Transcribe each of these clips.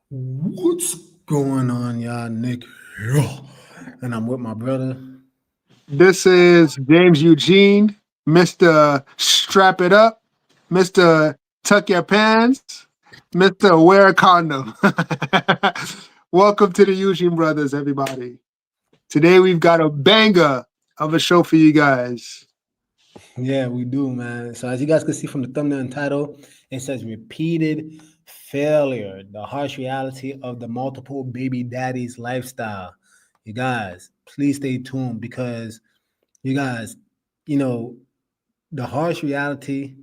What's going on, y'all? Nick here. And I'm with my brother. This is James Eugene, Mr. Strap It Up, Mr. Tuck Your Pants, Mr. Wear a Condom. Welcome to the Eugene Brothers, everybody. Today we've got a banger of a show for you guys. Yeah, we do, man. So as you guys can see from the thumbnail and title, it says repeated failure, the harsh reality of the multiple baby daddies lifestyle. You guys, please stay tuned because you guys, you know, the harsh reality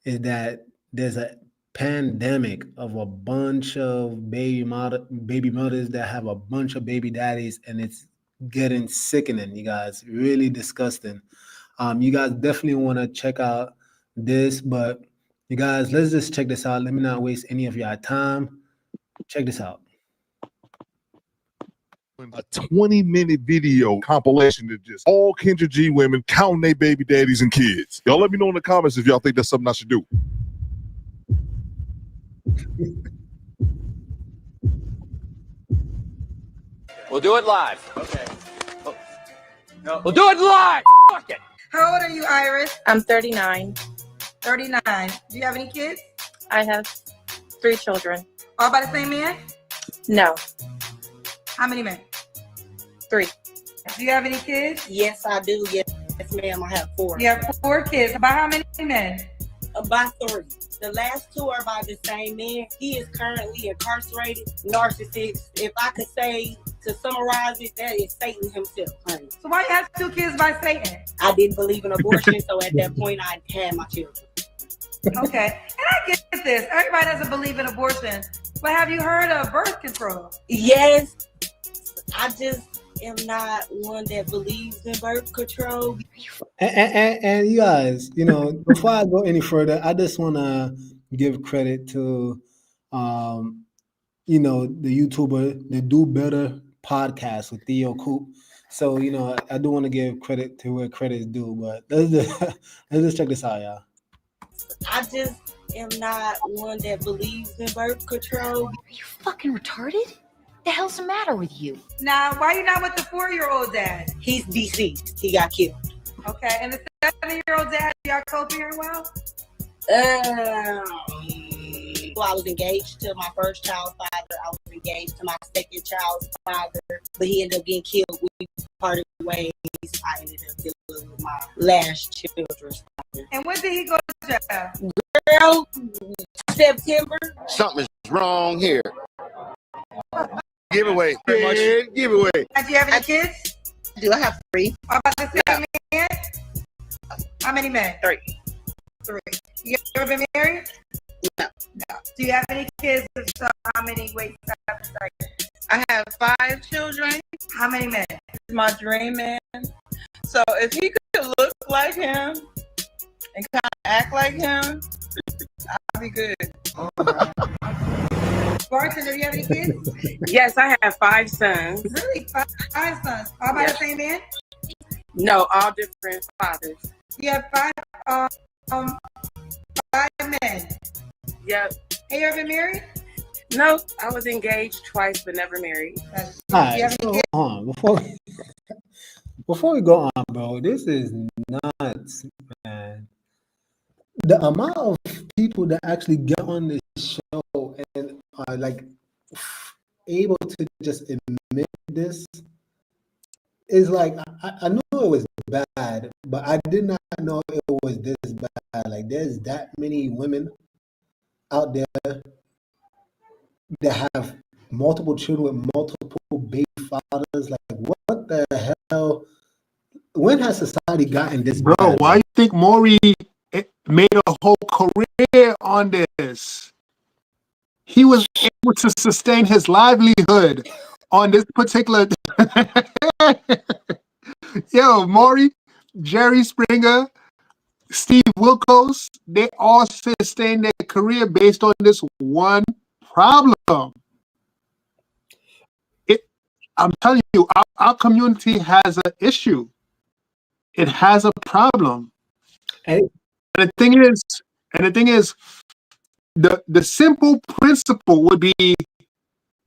is that there's a pandemic of a bunch of baby mothers that have a bunch of baby daddies, and it's getting sickening. You guys, really disgusting. You guys definitely want to check out this, but you guys, let's just check this out. Let me not waste any of your time. Check this out. A 20-minute video compilation of just all Kendra G women counting their baby daddies and kids. Y'all let me know in the comments if y'all think that's something I should do. We'll do it live. Okay. No. We'll do it live. Fuck it. How old are you, Iris? I'm 39. 39. Do you have any kids? I have 3 children. All by the same man? No, How many men? 3. Do you have any kids? Yes, I do. Yes, ma'am. I have 4. You have 4 kids. By how many men? By 3. The last 2 are by the same man. He is currently incarcerated, narcissist. If I could say, to summarize it, that is Satan himself, honey. So why you have 2 kids by Satan? I didn't believe in abortion, so at that point, I had my children. Okay. And I get this. Everybody doesn't believe in abortion. But have you heard of birth control? Yes, I just am not one that believes in birth control. And you guys, before I go any further, I just want to give credit to, the YouTuber, the Do Better podcast with Theo Coop. So, I do want to give credit to where credit is due, but let's just check this out, y'all. I just am not one that believes in birth control. Are you fucking retarded? The hell's the matter with you? Now, why are you not with the 4-year-old dad? He's deceased. He got killed. Okay. And the 7-year-old dad, y'all co-parent well? Well, I was engaged to my first child's father. I was engaged to my second child's father, but he ended up getting killed. We parted ways. I ended up dealing with my last children's father. And when did he go to jail? Girl, September. Something's wrong here. Giveaway. Giveaway. Do you have any kids? Do I have 3? All about the same man? How many men? 3. 3. You ever been married? No. No. Do you have any kids? If so, how many? Wait, I have 5 children. how many men? He's my dream man. So if he could look like him and kind of act like him, I'd be good. Bartender, do you have any kids? Yes, I have 5 sons. Really? 5 sons. All by the same man? No, all different fathers. You have 5 men. Yep. Have you ever been married? No, I was engaged twice but never married. All Do you right, have so any kids? hold on. Before we go on, bro, this is nuts, man. The amount of people that actually get on this show and are like able to just admit this is like, I know it was bad, but I did not know it was this bad. Like, there's that many women out there that have multiple children with multiple baby fathers. Like, what the hell? When has society gotten this Bro, bad? why you think Maury made a whole career on this? He was able to sustain his livelihood on this particular. Yo, Maury, Jerry Springer, Steve Wilkos, they all sustained their career based on this one problem. I'm telling you, our community has an issue. It has a problem. And the thing is, the simple principle would be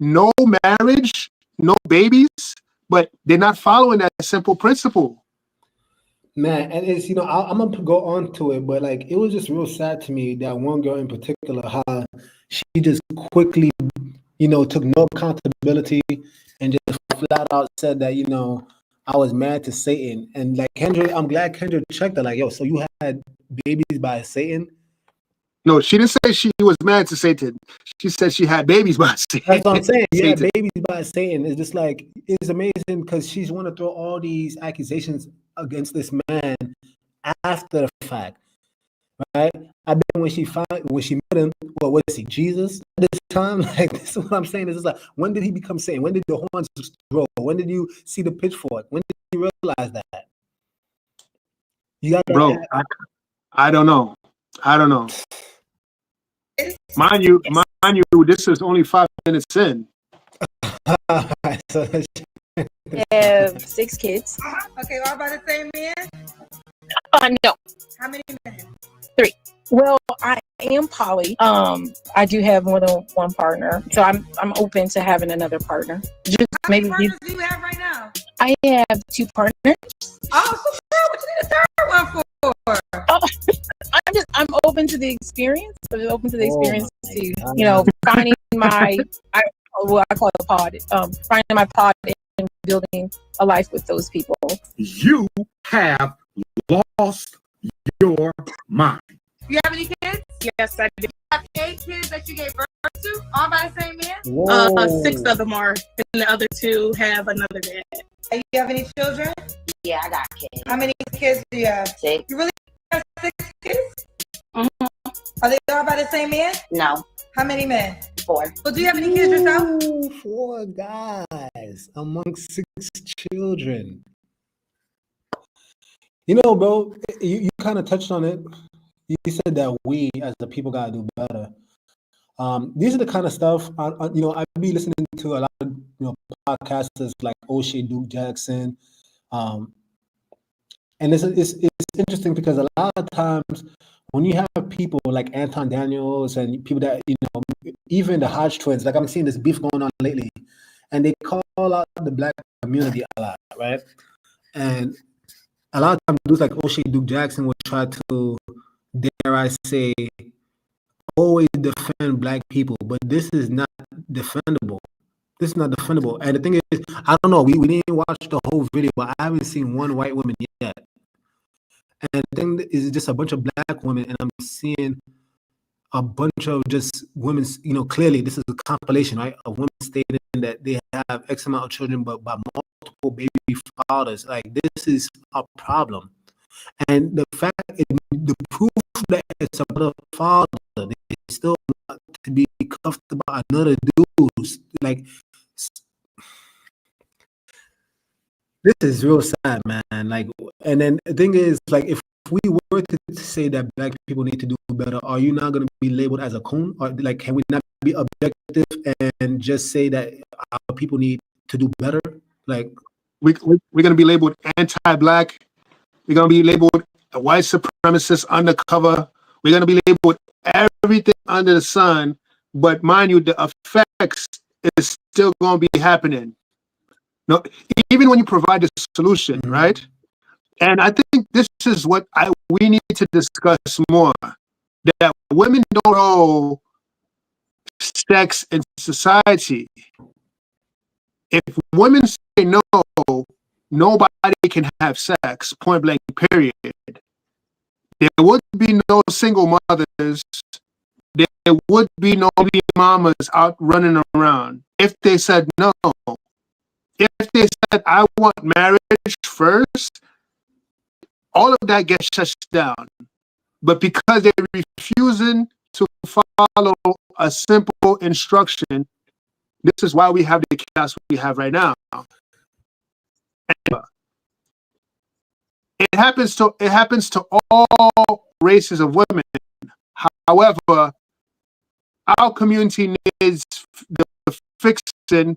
no marriage, no babies, but they're not following that simple principle. Man, and it's I'm gonna go on to it, but like it was just real sad to me that one girl in particular, how she just quickly, took no accountability and just flat out said that I was married to Satan, and like Kendra, I'm glad Kendra checked that. Like, yo, so you had babies by Satan? No, she didn't say she was married to Satan. She said she had babies by Satan. That's what I'm saying. You had babies by Satan. It's just like it's amazing because she's want to throw all these accusations against this man after the fact, right? I bet when she met him, what was he, Jesus at this time? Like this is what I'm saying. This is like, when did he become Satan? When did the horns grow? When did you see the pitchfork? When did you realize that? You got Bro, I don't know. Mind you, this is only 5 minutes in. I have 6 kids. Okay, all by the same man? No. How many men? 3. Well, I am poly. I do have more than one partner, so I'm open to having another partner. Just How many partners do you have right now? I have 2 partners. Oh, so what you need a third one for? Oh, I'm open to the experience. I'm open to the experience to finding my I call it pod. Finding my pod and building a life with those people. You have lost your mind. You have any kids? Yes, I do. You have 8 kids that you gave birth to, all by the same man? 6 of them are, and the other 2 have another dad. And you have any children? Yeah, I got kids. How many kids do you have? 6. You really have 6 kids? Mm-hmm. Are they all by the same man? No. How many men? 4. Well, do you have any kids yourself? 4 guys amongst 6 children. Bro, you kind of touched on it. You said that we as the people gotta do better. These are the kind of stuff I be listening to a lot of podcasters like O'Shea Duke Jackson, and it's interesting because a lot of times when you have people like Anton Daniels and people that even the Hodge twins, like I'm seeing this beef going on lately, and they call out the black community a lot, right? And a lot of times dudes like O'Shea Duke Jackson will try to, dare I say, always defend black people, but this is not defendable. This is not defendable. And the thing is, I don't know, we didn't watch the whole video, but I haven't seen one white woman yet. And the thing is just a bunch of black women, and I'm seeing a bunch of just women, clearly this is a compilation, right, of women stating that they have X amount of children, but by multiple baby fathers. Like, this is a problem. And the the proof that it's about a father, they still want to be cuffed by another dude. Like, this is real sad, man. Like, and then the thing is, like, if we were to say that black people need to do better, are you not going to be labeled as a coon? Or like, can we not be objective and just say that our people need to do better? Like, we're going to be labeled anti-black. We're going to be labeled a white supremacist undercover. We're going to be labeled everything under the sun. But mind you, the effects is still going to be happening. No, even when you provide the solution, right? And I think this is what we need to discuss more. That women don't know sex in society. If women say no, nobody can have sex, point blank, period. There would be no single mothers. There would be no baby mamas out running around. If they said no, if they said, I want marriage first, all of that gets shut down. But because they're refusing to follow a simple instruction, this is why we have the chaos we have right now. It happens to all races of women. However, our community needs the fixing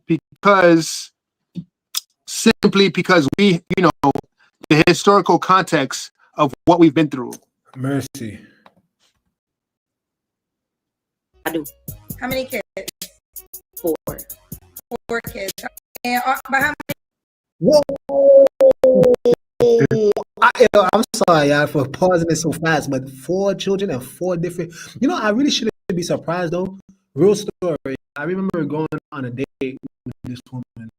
simply because we, the historical context of what we've been through. Mercy. I do. How many kids? 4. 4 kids. And but how Whoa! I'm sorry, y'all, for pausing it so fast, but 4 children and 4 different. You know, I really shouldn't be surprised though. Real story. I remember going on a date with this woman,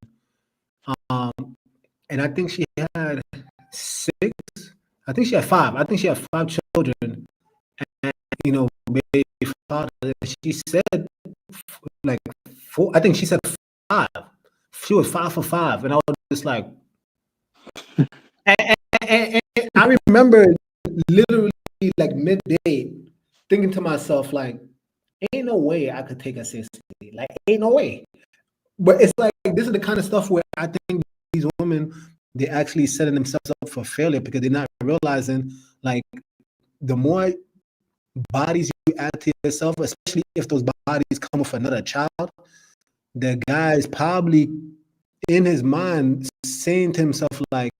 and I think she had 6. I think she had 5. I think she had 5 children, and you know, baby father. She said like 4. I think she said 5. She was 5 for 5, and I was just like. And I remember literally like midday thinking to myself, like, ain't no way I could take her seriously. Like, ain't no way. But it's like, this is the kind of stuff where I think these women, they're actually setting themselves up for failure because they're not realizing, like, the more bodies you add to yourself, especially if those bodies come with another child, the guy is probably in his mind saying to himself, like,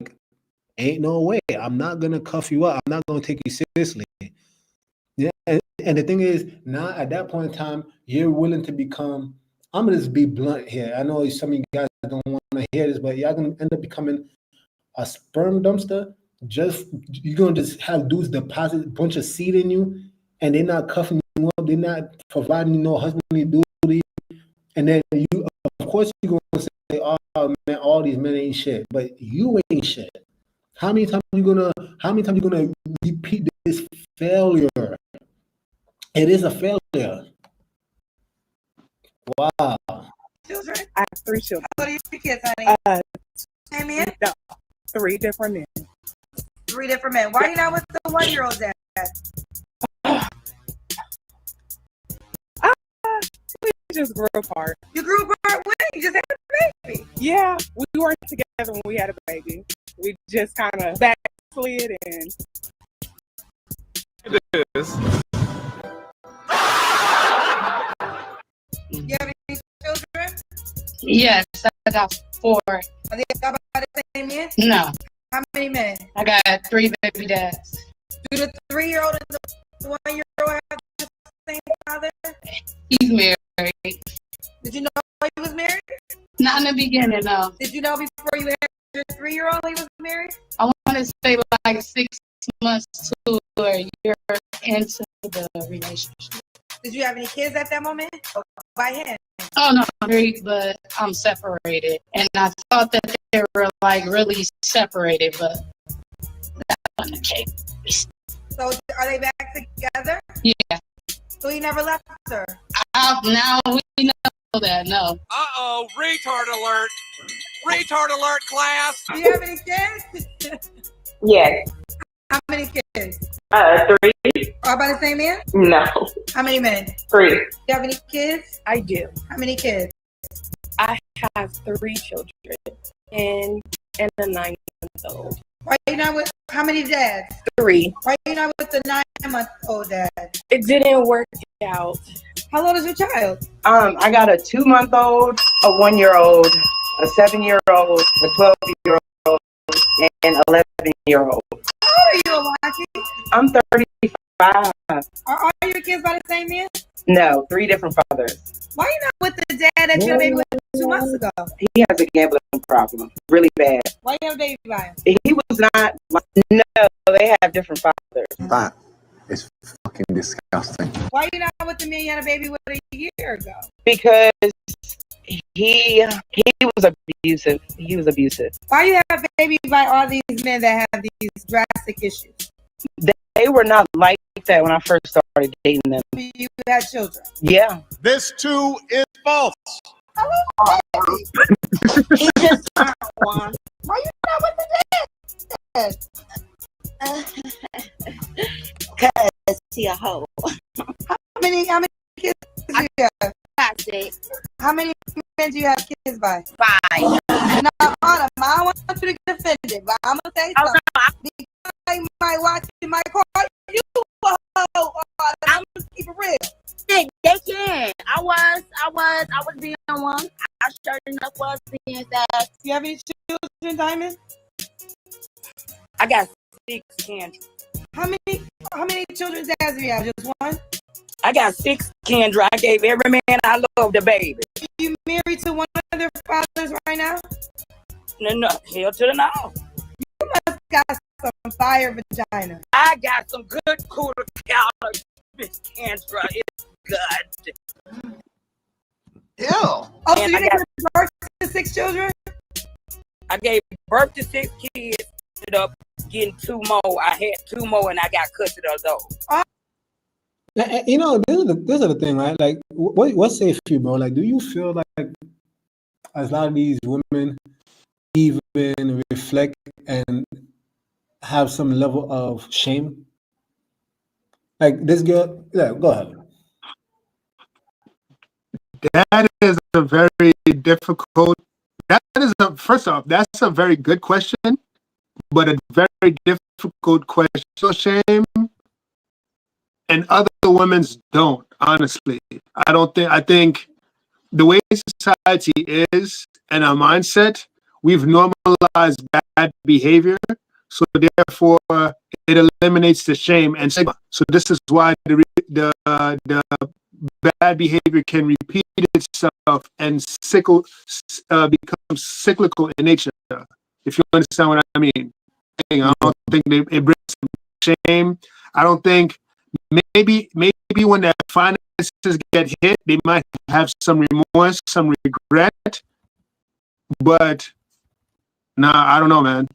ain't no way. I'm not gonna cuff you up. I'm not gonna take you seriously. Yeah, and the thing is, now at that point in time, you're willing to become. I'm gonna just be blunt here. I know some of you guys don't want to hear this, but y'all gonna end up becoming a sperm dumpster. You're gonna just have dudes deposit a bunch of seed in you, and they're not cuffing you up. They're not providing you no husbandly duty, and then you, of course, you're gonna say, "Oh man, all these men ain't shit," but you ain't shit. How many times you gonna repeat this failure? It is a failure. Wow. children? I have 3 children. How old are your kids, honey? Same man? No, 3 different men. 3 different men. Why are you not with the 1-year-old dad? We just grew apart. You grew apart when you just had a baby. Yeah, we weren't together when we had a baby. We just kind of backslid and. It is. You have any children? Yes, I got 4. Are they all by the same man? No. How many men? I got 3 baby dads. Do the 3-year-old and the 1-year-old have the same father? He's married. Did you know he was married? Not in the beginning, no. Did you know before you had your 3-year-old he was married? I want to say like 6 months to a year into the relationship. Did you have any kids at that moment? Or by him? Oh no, I'm married, but I'm separated. And I thought that they were like really separated, but that wasn't the case. So are they back together? Yeah. So he never left her? Now we know that, no. Uh-oh, retard alert. Retard alert, class. Do you have any kids? Yes. How many kids? 3. All by the same man? No. How many men? 3. Do you have any kids? I do. How many kids? I have 3 children and a 9-month-old. Why are you not with, how many dads? 3. Why are you not with the 9-month-old dad? It didn't work out. How old is your child? I got a 2-month-old, a 1-year-old, a 7-year-old, a 12-year-old, and 11-year-old. How old are you, Alaki? I'm 35. Are all your kids by the same man? No, 3 different fathers. Why are you not with the dad that you had a baby with 2 months ago? He has a gambling problem, really bad. Why you have a baby by him? He was not, no, they have different fathers. That is fucking disgusting. Why you not with the man you had a baby with a year ago? Because he was abusive. He was abusive. Why you have a baby by all these men that have these drastic issues? They were not like that when I first started dating them. You had children? Yeah. This too is false. He just turned 1. Why you not with the dad? Cause he a hoe. How many kids do you have? I said How many men do you have kids by? 5. Now, Autumn, I don't want you to get offended, but I'm gonna say something. Because I might watch you, might call you a hoe, Autumn. I'm gonna keep it real. They can. I was being one. I sure enough was being that. You have any children, Diamond? I got 6 Kendra. How many children dads do you have? Just 1? I got 6 Kendra. I gave every man I loved a baby. You married to one of of their fathers right now? No, hell to the no. You must got some fire vagina. I got some good cooler counter, Miss Kendra. It's good. Ew. Oh, so you didn't give birth to 6 children? I gave birth to 6 kids, ended up getting 2 more. I had 2 more and I got custody of those. You know, this is the thing, right? Like, what say you, bro? Like, do you feel like a lot of these women even reflect and have some level of shame? Like this girl, yeah, go ahead. That is a very difficult. First off, that's a very good question, but a very difficult question. So shame, and other women's don't. Honestly, I think the way society is and our mindset, we've normalized bad behavior, so therefore it eliminates the shame and stigma. So this is why the bad behavior can repeat itself and becomes cyclical in nature. If you understand what I mean, I don't think it brings shame. I don't think maybe when their finances get hit, they might have some remorse, some regret. But nah, I don't know, man.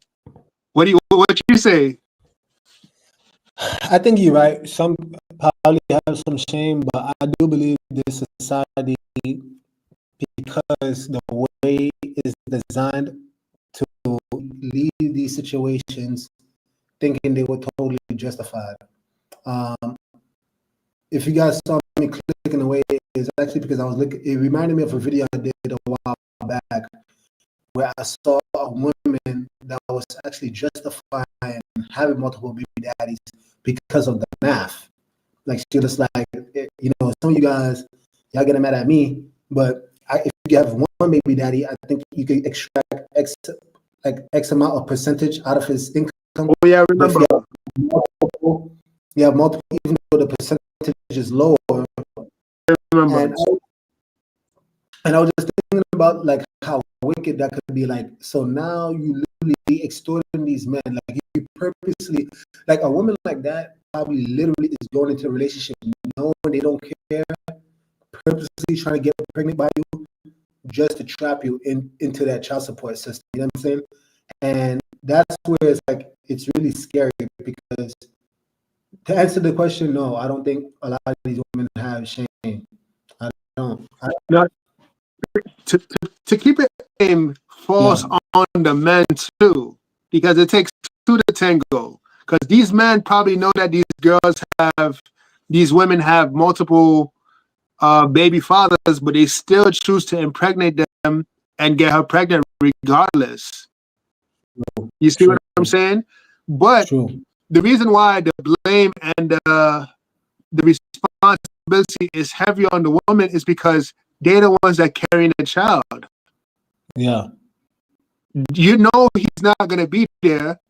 What you say? I think you're right. Some probably have some shame, but I do believe this society, because the way it's designed to leave these situations thinking they were totally justified. If you guys saw me clicking away, it's actually because I was looking. It reminded me of a video I did a while back where I saw a woman that was actually justifying having multiple baby daddies because of the math. Like she was like, you know, some of you guys, y'all getting mad at me, but if you have one baby daddy, I think you could extract X amount of percentage out of his income. Oh yeah, I remember. You have multiple, even though the percentage is lower. I remember. And I was just thinking about like how wicked that could be. Like, so now you literally extorting these men. Like you purposely, like a woman like that probably literally is going into a relationship knowing they don't care, purposely trying to get pregnant by you just to trap you into that child support system. You know what I'm saying? And that's where it's like, it's really scary because to answer the question, no, I don't think a lot of these women have shame. I don't. To keep it in false on the men too, because it takes 2 to tango. Because these men probably know that these women have multiple baby fathers, but they still choose to impregnate them and get her pregnant regardless. You see what I'm saying? But the reason why the blame and the responsibility is heavy on the woman is because they're the ones that carrying the child. Yeah. You know he's not going to be there.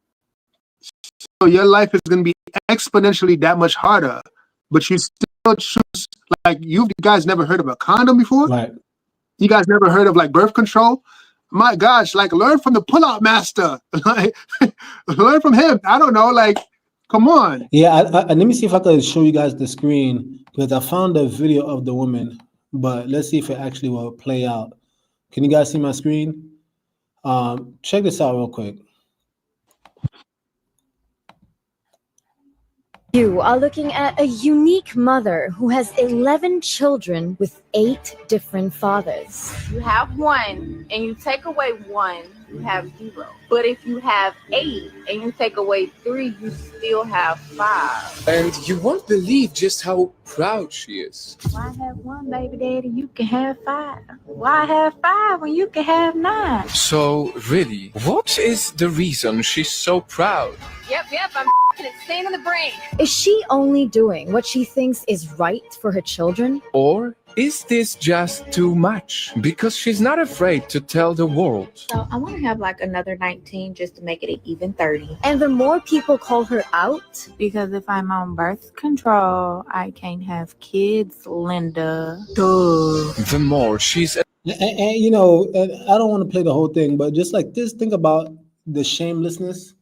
So your life is going to be exponentially that much harder. But you still choose, like, you guys never heard of a condom before? Right. You guys never heard of, like, birth control? My gosh, like, learn from the pull-out master. Like, learn from him. I don't know, like, come on. Yeah, let me see if I can show you guys the screen, because I found a video of the woman, but let's see if it actually will play out. Can you guys see my screen? Check this out real quick. You are looking at a unique mother who has 11 children with 8 different fathers. You have 1 and you take away 1, you have 0. But if you have 8 and you take away 3, you still have 5. And you won't believe just how proud she is. Why have 1 baby daddy? You can have 5. Why have 5 when you can have 9? So really, what is the reason she's so proud? Yep, I'm insane in the brain. Is she only doing what she thinks is right for her children? Or is this just too much? Because she's not afraid to tell the world. So I want to have like another 19 just to make it an even 30. And the more people call her out, because if I'm on birth control, I can't have kids, Linda. Duh. The more she's... And you know, and I don't want to play the whole thing, but just like this, think about the shamelessness,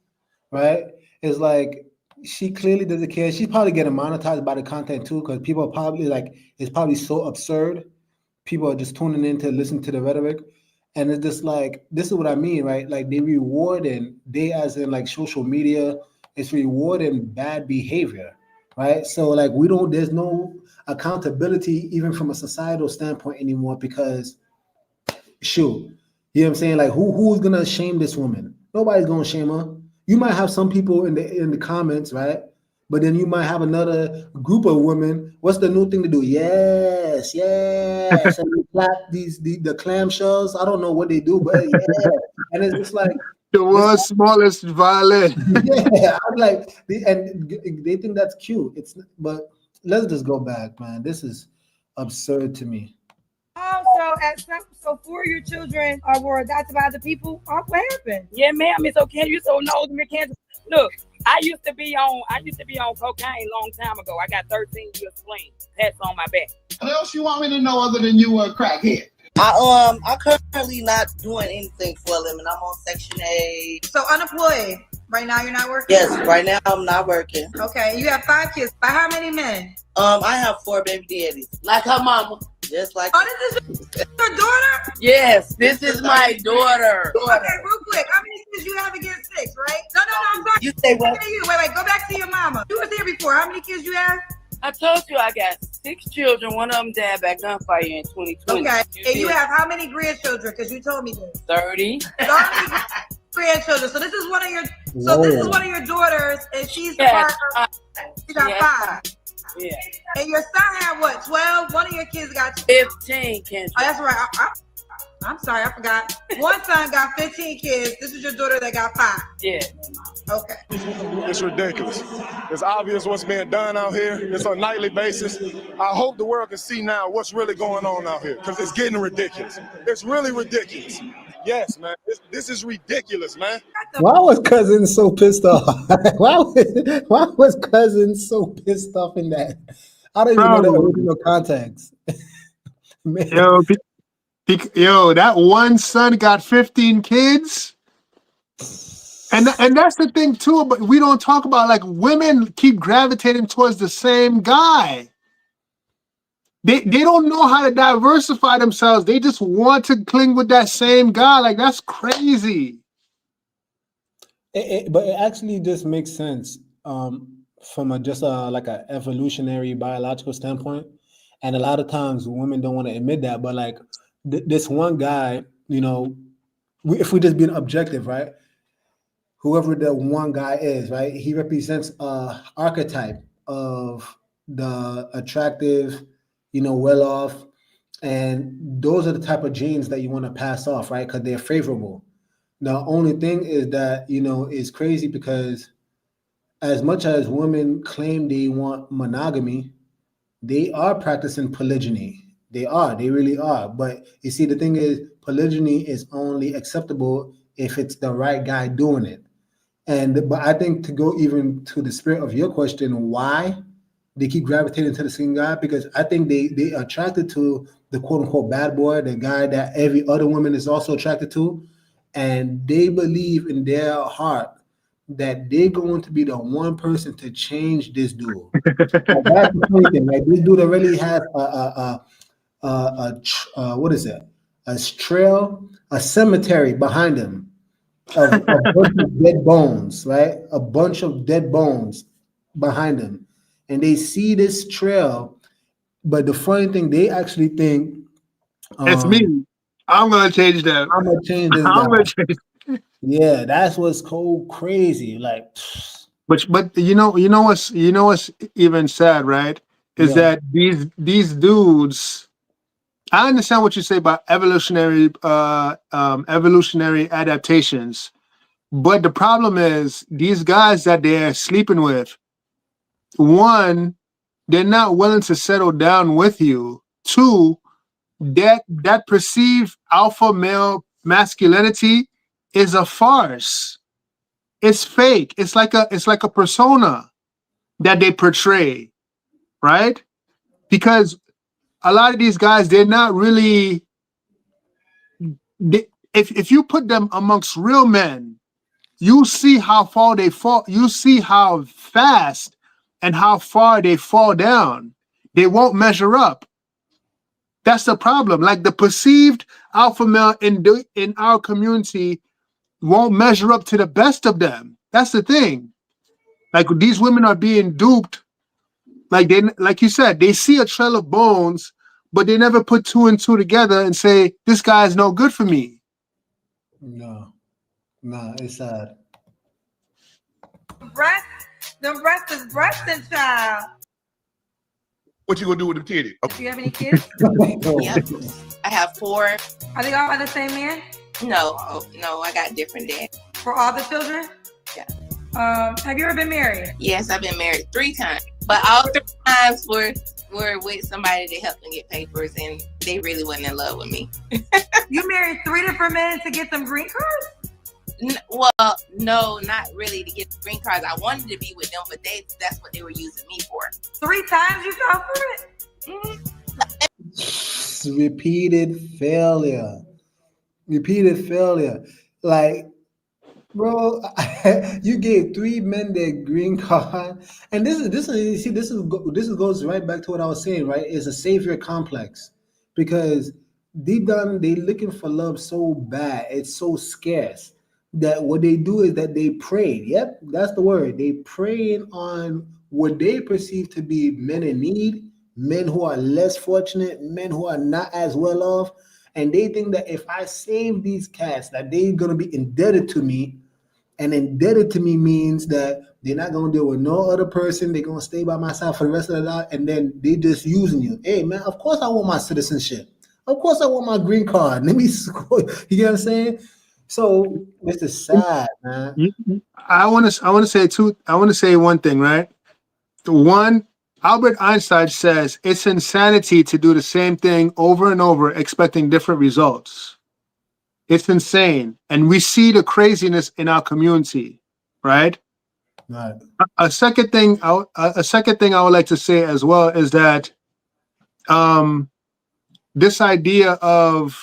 right? It's like she clearly doesn't care. She's probably getting monetized by the content too, because people are probably like, it's probably so absurd. People are just tuning in to listen to the rhetoric. And it's just like, this is what I mean, right? Like they rewarding, they as in like social media, it's rewarding bad behavior, right? So like there's no accountability even from a societal standpoint anymore because shoot, you know what I'm saying? Like who's gonna shame this woman? Nobody's gonna shame her. You might have some people in the comments, right? But then you might have another group of women. What's the new thing to do? Yes, yes. And they clap the clamshells. I don't know what they do, but yeah. And it's just like The world's smallest violin. yeah. I'm like, and they think that's cute. But let's just go back, man. This is absurd to me. So 4 of your children were adopted by other people. What happened? Yeah, ma'am. It's okay. You so nosy, me can't. Look, I used to be on cocaine a long time ago. I got 13 years clean. That's on my back. What else you want me to know other than you were a crackhead? I currently not doing anything for a living. I'm on Section 8. So unemployed. Right now you're not working? Yes, right now I'm not working. Okay, you have 5 kids. By how many men? I have 4 baby daddies. Like her mama. Just like this is your daughter? Yes, this is my daughter. Okay, real quick. How many kids you have again? 6, right? No, I'm sorry. You say what? Wait, go back to your mama. You were there before. How many kids you have? I told you I got 6 children. One of them died by gunfire in 2020. Okay, and you have how many grandchildren? Because you told me this. 30. 30 grandchildren. So this is one of your. So this is one of your daughters, and she's the part of. She got 5. Yeah. And your son had what? 12. One of your kids got 15. Kendra. Oh, that's right. I'm sorry, I forgot. One son got 15 kids. This is your daughter that got 5. Yeah. Okay. It's ridiculous. It's obvious what's being done out here. It's on a nightly basis. I hope the world can see now what's really going on out here because it's getting ridiculous. It's really ridiculous. Yes, man. This is ridiculous, man. Why was Cousin so pissed off? why was Cousin so pissed off in that? I don't even know the original context. Yo, that one son got 15 kids. And that's the thing too, but we don't talk about like women keep gravitating towards the same guy. They don't know how to diversify themselves. They just want to cling with that same guy. Like that's crazy. But it actually just makes sense from like an evolutionary biological standpoint. And a lot of times women don't want to admit that, but like this one guy, you know, if we just being objective, right? Whoever the one guy is, right? He represents a archetype of the attractive, you know, well-off, and those are the type of genes that you want to pass off, right? Because they're favorable. The only thing is that, you know, it's crazy because as much as women claim they want monogamy, they are practicing polygyny. They really are. But you see, the thing is, polygyny is only acceptable if it's the right guy doing it. But I think to go even to the spirit of your question, why they keep gravitating to the same guy, because I think they are attracted to the quote unquote bad boy, the guy that every other woman is also attracted to. And they believe in their heart that they're going to be the one person to change this dude. That's the funny thing. Like this dude already has what is it? A trail, a cemetery behind him of a bunch of dead bones, right? A bunch of dead bones behind him. And they see this trail, but the funny thing, they actually think it's me. I'm gonna change that. I'm gonna change this guy. Yeah, that's what's cold crazy. Like, but you know what's even sad, right? Is that these dudes. I understand what you say about evolutionary adaptations, but the problem is these guys that they're sleeping with. One, they're not willing to settle down with you. 2, that perceived alpha male masculinity is a farce. It's fake. It's like a persona that they portray, right? Because a lot of these guys, they're not really if you put them amongst real men, you see how far they fall. You see how fast and how far they fall down. They won't measure up. That's the problem. Like the perceived alpha male in our community won't measure up to the best of them. That's the thing. Like these women are being duped. Like you said, they see a trail of bones, but they never put two and two together and say, this guy is no good for me. No, it's sad. The breast is breasting, child. What you gonna do with the titty? Do you have any kids? Yep. I have 4. Are they all by the same man? No, I got different dads. For all the children? Yeah. Have you ever been married? Yes, I've been married 3 times, but all 3 times were with somebody that helped them get papers, and they really wasn't in love with me. You married 3 different men to get some green cards? Well, no, not really to get the green cards. I wanted to be with them, but that's what they were using me for. 3 times you fell for it? Repeated failure. Like, bro, you gave 3 men their green card, and this goes right back to what I was saying. Right, it's a savior complex, because deep down they looking for love so bad, it's so scarce, that what they do is that they pray. Yep, that's the word. They preying on what they perceive to be men in need, men who are less fortunate, men who are not as well off, and they think that if I save these cats, that they're gonna be indebted to me, and indebted to me means that they're not gonna deal with no other person. They're gonna stay by my side for the rest of the life, and then they just using you. Hey man, of course I want my citizenship. Of course I want my green card. Let me score. You get what I'm saying? So this is sad, man. I want to say one thing, right? One, Albert Einstein says it's insanity to do the same thing over and over, expecting different results. It's insane, and we see the craziness in our community, right? Right. A second thing I would like to say as well is that this idea of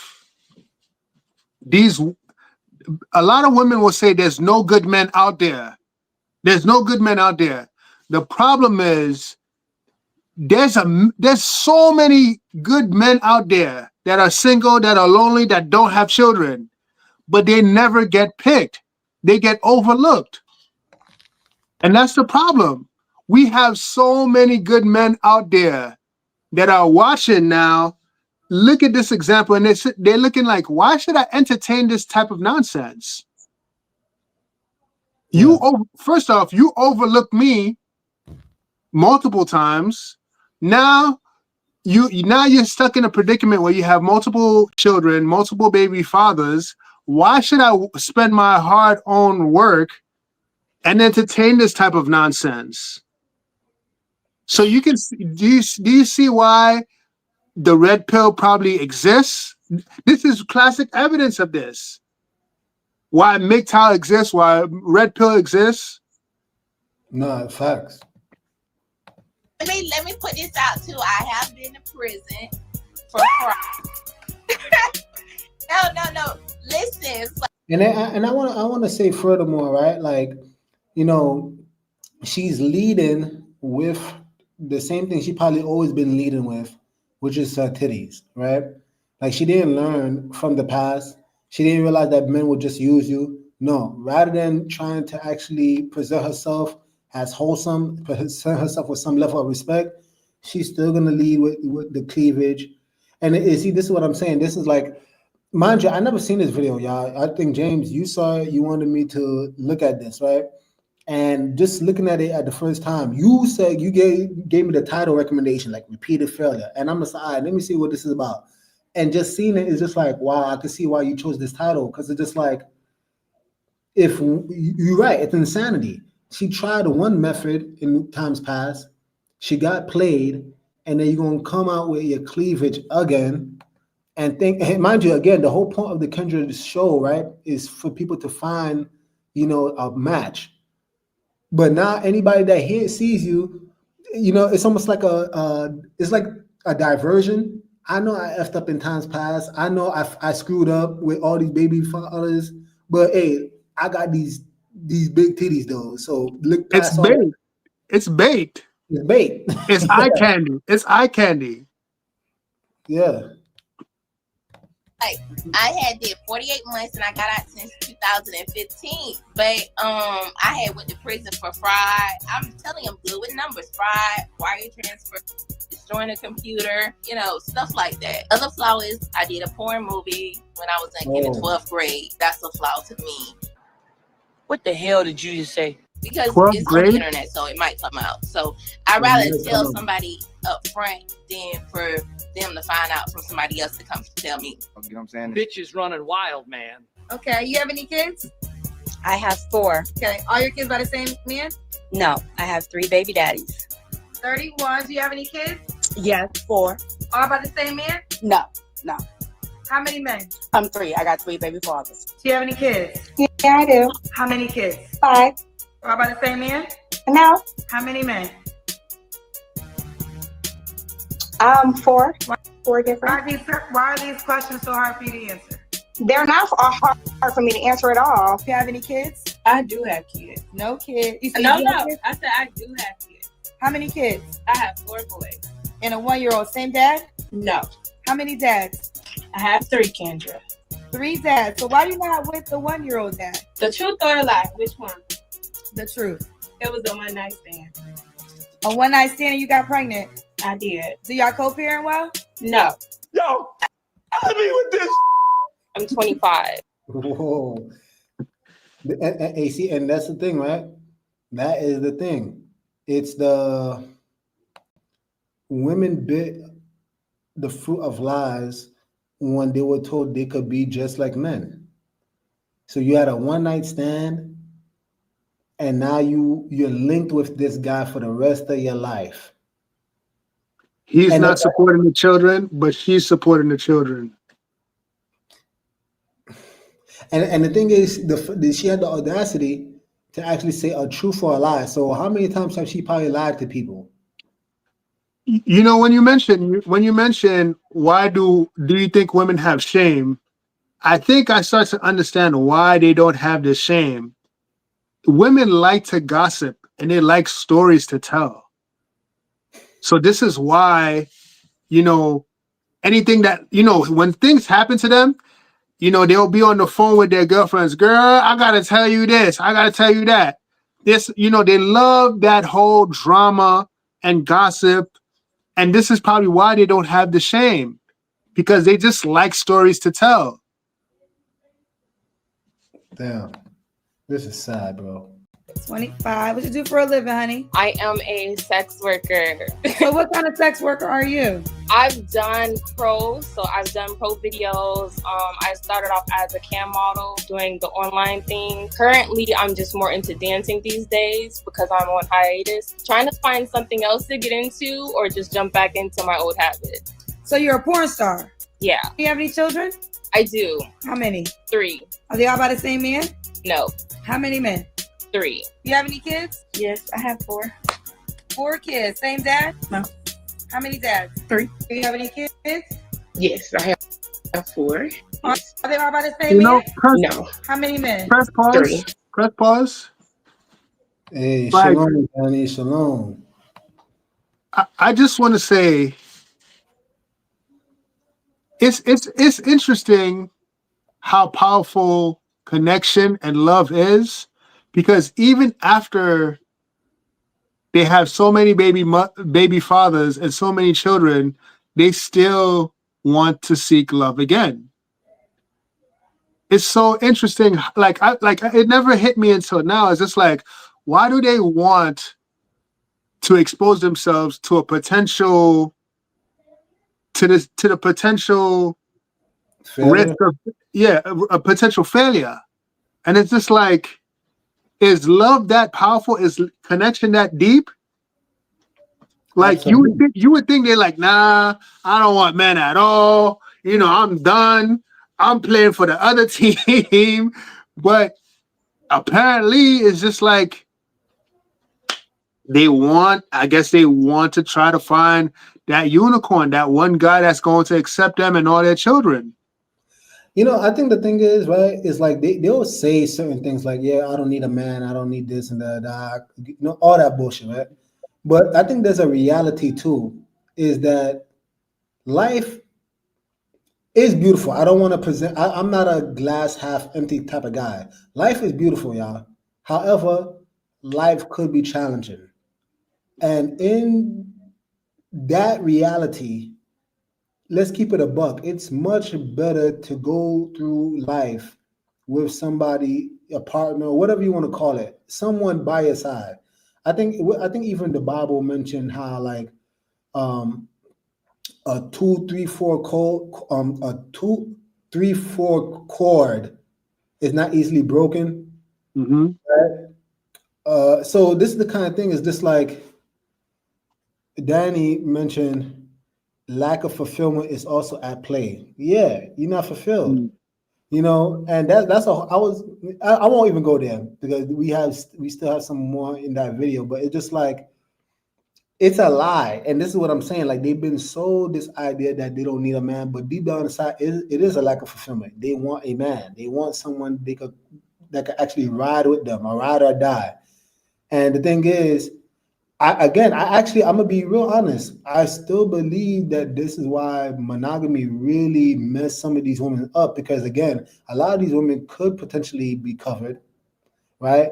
a lot of women will say there's no good men out there. There's no good men out there. The problem is there's so many good men out there that are single, that are lonely, that don't have children, but they never get picked. They get overlooked. And that's the problem. We have so many good men out there that are watching now. Look at this example, and they're looking like, why should I entertain this type of nonsense? Yeah. First off, you overlooked me multiple times. Now you're stuck in a predicament where you have multiple children, multiple baby fathers. Why should I spend my hard-earned work and entertain this type of nonsense? So you can do you see why the red pill probably exists? This is classic evidence of this. Why MGTOW exists, why red pill exists. No, facts. Let me put this out too. I have been to prison for crime. No. Listen. And I want to say furthermore, right? Like, you know, she's leading with the same thing she probably always been leading with, which is her titties, right? Like she didn't learn from the past. She didn't realize that men would just use you. No, rather than trying to actually present herself as wholesome, present herself with some level of respect, she's still gonna lead with the cleavage. And see, this is what I'm saying. This is like, mind you, I never seen this video, y'all. I think James, you saw it. You wanted me to look at this, right? And just looking at it at the first time, you said you gave me the title recommendation, like repeated failure. And I'm just like, all right, let me see what this is about. And just seeing it is just like, wow, I can see why you chose this title. Because it's just like, if you're right, it's insanity. She tried one method in times past, she got played, and then you're gonna come out with your cleavage again and think, and mind you, again, the whole point of the Kendra show, right, is for people to find, you know, a match. But now anybody that sees you, you know, it's almost like it's like a diversion I know I effed up in times past. I know I screwed up with all these baby fathers, but hey, I got these big titties though. So look It's past all that. bait. It's bait. It's bait. It's eye candy. It's eye candy. Yeah. Like I had did 48 months and I got out since 2015. But I had went to prison for fraud. I'm telling you, I'm good with numbers. Fraud, wire transfer, destroying a computer, you know, stuff like that. Other flaw is I did a porn movie when I was in the 12th grade. That's a flaw to me. What the hell did you just say? Because 12th it's on the grade? internet, so it might come out. So I'd rather tell somebody up front than for them to find out from somebody else to come tell me. You know what I'm saying? Bitch is running wild, man. Okay, you have any kids? I have 4. Okay, all your kids by the same man? No, I have 3 baby daddies. 31. Do you have any kids? Yes, 4. All by the same man? No. How many men? I'm 3. I got 3 baby fathers. Do you have any kids? Yeah, I do. How many kids? 5. All by the same man? No. How many men? 4. 4 different. Why are these questions so hard for you to answer? They're not hard for me to answer at all. Do you have any kids? I do have kids. No kids. You said No, you no. have kids? I said I do have kids. How many kids? I have 4 boys. And a 1-year-old. Same dad? No. How many dads? I have 3, Kendra. 3 dads. So why are you not with the 1-year-old dad? The truth or the lie? Which one? The truth. It was a one night stand. A one-night stand and you got pregnant? I did. Do y'all co-parent well? No. Yo, let me with this. I'm 25. Whoa. And see, and that's the thing, right? That is the thing. It's the women bit the fruit of lies when they were told they could be just like men. So you had a one-night stand, and now you're linked with this guy for the rest of your life. He's And not supporting the children, but she's supporting the children. And the thing is, she had the audacity to actually say a truth or a lie. So how many times have she probably lied to people? You know, when you mention why do you think women have shame, I think I start to understand why they don't have the shame. Women like to gossip and they like stories to tell. So this is why, you know, anything that, you know, when things happen to them, you know, they'll be on the phone with their girlfriends. Girl, I got to tell you this. I got to tell you that. This, you know, they love that whole drama and gossip. And this is probably why they don't have the shame, because they just like stories to tell. Damn. This is sad, bro. 25. What you do for a living, honey? I am a sex worker. So what kind of sex worker are you? I've done pro, so I've done pro videos. I started off as a cam model doing the online thing. Currently, I'm just more into dancing these days because I'm on hiatus. Trying to find something else to get into or just jump back into my old habits. So you're a porn star? Yeah. Do you have any children? I do. How many? 3. Are they all by the same man? No. How many men? 3. You have any kids? Yes, I have 4. 4 kids. Same dad? No. How many dads? 3. Do you have any kids? Yes, I have 4. Are they all by the same You know, man? No. How many men? Press pause. 3. Press pause. Hey, Like- shalom, honey, shalom. I just want to say it's interesting how powerful connection and love is, because even after they have so many baby fathers and so many children, they still want to seek love again. It's so interesting. Like it never hit me until now. It's just like, why do they want to expose themselves to a potential to the potential Failure? risk of a potential failure? And it's just like, is love that powerful? Is connection that deep? Like you would think they're like, nah, I don't want men at all. You know, I'm done. I'm playing for the other team. But apparently it's just like I guess they want to try to find that unicorn, that one guy that's going to accept them and all their children. You know, I think the thing is, right, is like they'll say certain things like, yeah, I don't need a man, I don't need this and that, you know, all that bullshit, right? But I think there's a reality too, is that life is beautiful. I don't want to present, I'm not a glass half empty type of guy. Life is beautiful, y'all. However, life could be challenging. And in that reality, let's keep it a buck. It's much better to go through life with somebody, a partner, whatever you want to call it, someone by your side. I think even the Bible mentioned how like a 2-3-4 chord is not easily broken. Mm-hmm. Right? So this is the kind of thing, is just like Danny mentioned, lack of fulfillment is also at play. Yeah, you're not fulfilled. Mm. You know, and that's all. I won't even go there because we still have some more in that video, but it's just like, it's a lie. And this is what I'm saying. Like, they've been sold this idea that they don't need a man, but deep down inside, it is a lack of fulfillment. They want a man. They want someone that could actually ride with them, or ride or die. And the thing is, I'm gonna be real honest. I still believe that this is why monogamy really messed some of these women up, because again, a lot of these women could potentially be covered, right?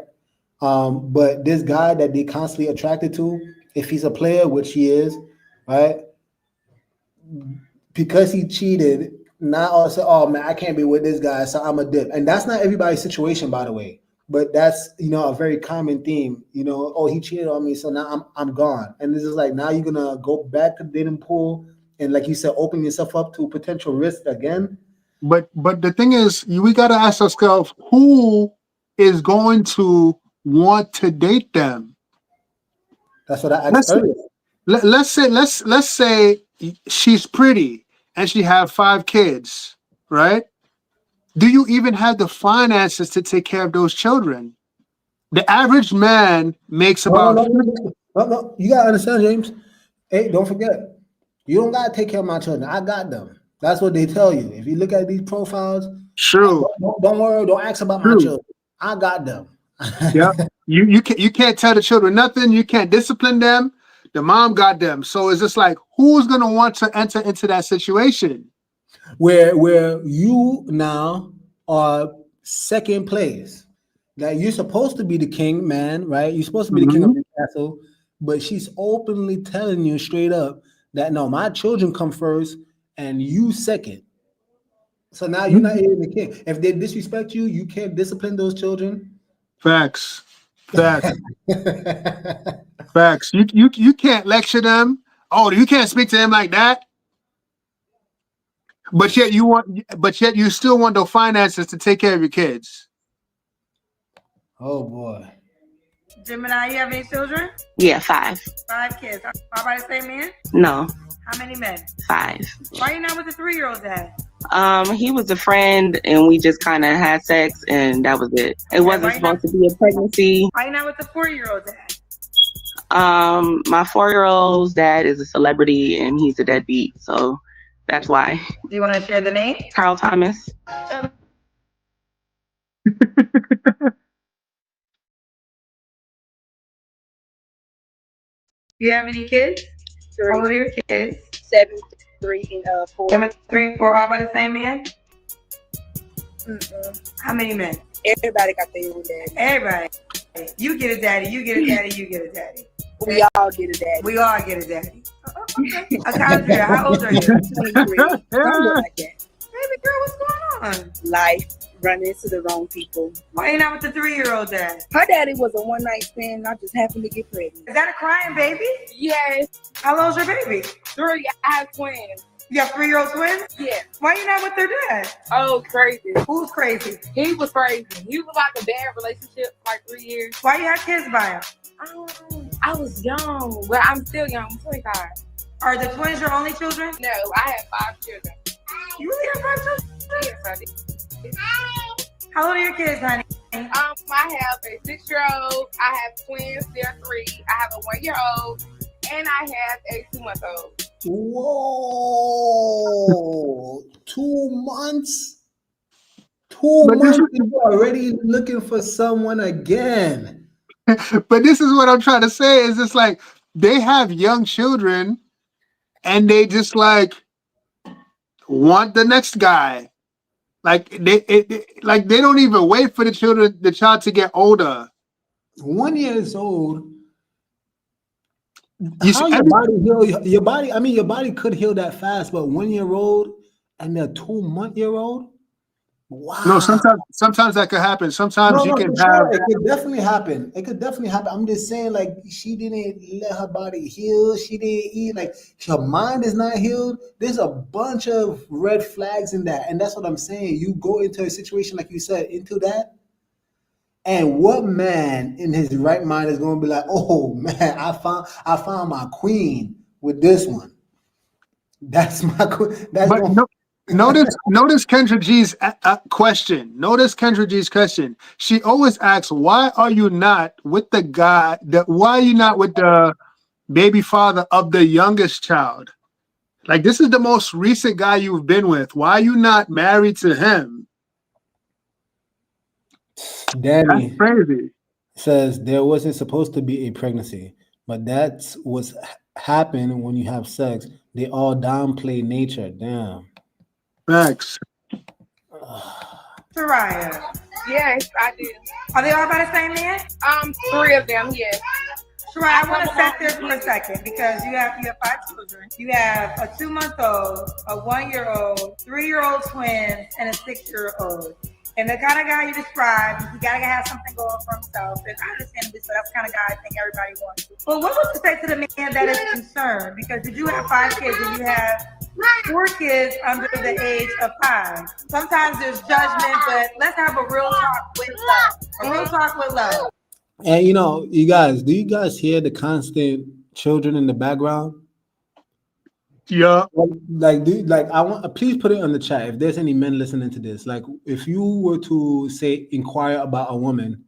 But this guy that they constantly attracted to, if he's a player, which he is, right? Because he cheated, now all of a sudden, oh man, I can't be with this guy, so I'm a dip. And that's not everybody's situation, by the way. But that's, you know, a very common theme. You know, oh, he cheated on me, so now I'm gone. And this is like, now you're gonna go back to the dating pool and, like you said, open yourself up to potential risk again. But the thing is, we gotta ask ourselves, who is going to want to date them? That's what I asked earlier. Let's say she's pretty and she have 5 kids, right? Do you even have the finances to take care of those children? The average man makes about. No. You gotta understand, James. Hey, don't forget, you don't gotta take care of my children. I got them. That's what they tell you. If you look at these profiles, true. Don't worry. Don't ask about my children. I got them. Yeah. You can't tell the children nothing. You can't discipline them. The mom got them. So it's just like, who's gonna want to enter into that situation? Where you now are second place. That you're supposed to be the king, man, right? You're supposed to be the king of the castle, but she's openly telling you straight up that no, my children come first and you second. So now you're not even the king. If they disrespect you, you can't discipline those children. Facts. Facts. You can't lecture them. Oh, you can't speak to them like that. But yet you still want the finances to take care of your kids. Oh boy. Gemini, you have any children? Yeah, 5. 5 kids. All by the same man? No. How many men? 5. Why are you not with the 3-year-old dad? He was a friend and we just kind of had sex and that was it. It wasn't supposed to be a pregnancy. Why are you not with the 4-year-old dad? My 4-year-old's dad is a celebrity and he's a deadbeat, so that's why. Do you want to share the name? Carl Thomas. You have any kids? 3. How old are your kids? 7, 3, and 4. 7, 3, 4, all by the same man? Mm-mm. How many men? Everybody got their own daddy. Everybody. You get a daddy, you get a daddy, you get a daddy. We all get a daddy. We all get a daddy. Okay. Alcandria, how old are you? 23. Don't look like that. Baby girl, what's going on? Life, running into the wrong people. Why are you not with the 3-year-old dad? Her daddy was a one-night stand and I just happened to get pregnant. Is that a crying baby? Yes. How old's your baby? 3. I have twins. You have 3-year-old twins? Yeah. Why are you not with their dad? Oh, crazy. Who's crazy? He was crazy. He was like a bad relationship for like 3 years. Why you have kids by him? I was young. Well, I'm still young. I'm 25. Are the twins your only children? No, I have 5 children. You really have 5 children? Yes, I did. How old are your kids, honey? one. I have a 6-year-old. I have twins. They're 3. I have a 1-year-old, and I have a 2-month-old. Whoa! 2 months. 2 But this months. You're already looking for someone again. But this is what I'm trying to say is it's like they have young children and they just like want the next guy. Like like they don't even wait for the child to get older. 1 year old. You How see, your body heal your body? I mean, your body could heal that fast, but 1 year old and a 2-month-old. Wow. No, sometimes that could happen. Sometimes you No, can for have. sure. It could definitely happen. It could definitely happen. I'm just saying, like, she didn't let her body heal. She didn't eat. Like, her mind is not healed. There's a bunch of red flags in that. And that's what I'm saying. You go into a situation, like you said, into that. And what man in his right mind is going to be like, oh, man, I found my queen with this one. That's my queen. That's But notice Kendra G's question. Notice Kendra G's question. She always asks, "Why are you not with the guy? Why are you not with the baby father of the youngest child? Like this is the most recent guy you've been with. Why are you not married to him?" Danny. That's crazy. Says there wasn't supposed to be a pregnancy, but that's what's happened when you have sex. They all downplay nature. Damn. Thanks. Soraya. Yes, I do. Are they all by the same man? 3 of them, yes. Soraya, I want to sit there for a second because you have 5 children. You have a 2-month-old, a 1-year-old, 3-year-old twins, and a 6-year-old. And the kind of guy you described, he gotta have something going for himself. And I understand this, but that's the kind of guy I think everybody wants. But what would you say to the man that is concerned? Because you do have 5 kids and you have 4 kids under the age of 5. Sometimes there's judgment, but let's have a real talk with love. A real talk with love. And you guys, do you guys hear the constant children in the background? Yeah. Like I want please put it on the chat if there's any men listening to this. Like if you were to say inquire about a woman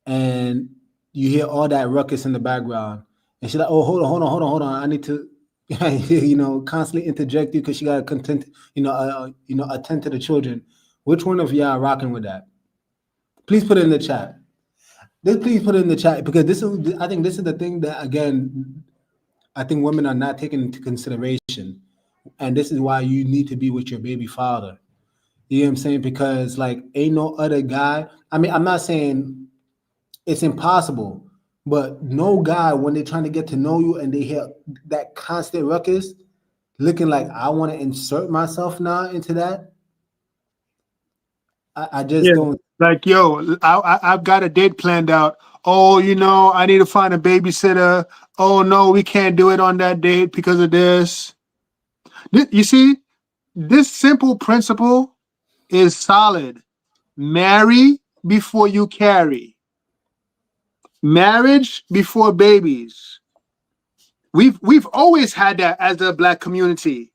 and you hear all that ruckus in the background and she's like, oh, hold on. I need to constantly interject you because she got to attend to the children. Which one of y'all are rocking with that? Please put it in the chat. Please put it in the chat because I think this is the thing that again I think women are not taken into consideration. And this is why you need to be with your baby father. You know what I'm saying? Because like ain't no other guy. I mean, I'm not saying it's impossible, but no guy, when they're trying to get to know you and they hear that constant ruckus, looking like I want to insert myself now into that. I just don't. Like, yo, I've got a date planned out. Oh, I need to find a babysitter. Oh, no, we can't do it on that date because of this. You see, this simple principle is solid. Marry before you carry. Marriage before babies. We've always had that as a Black community.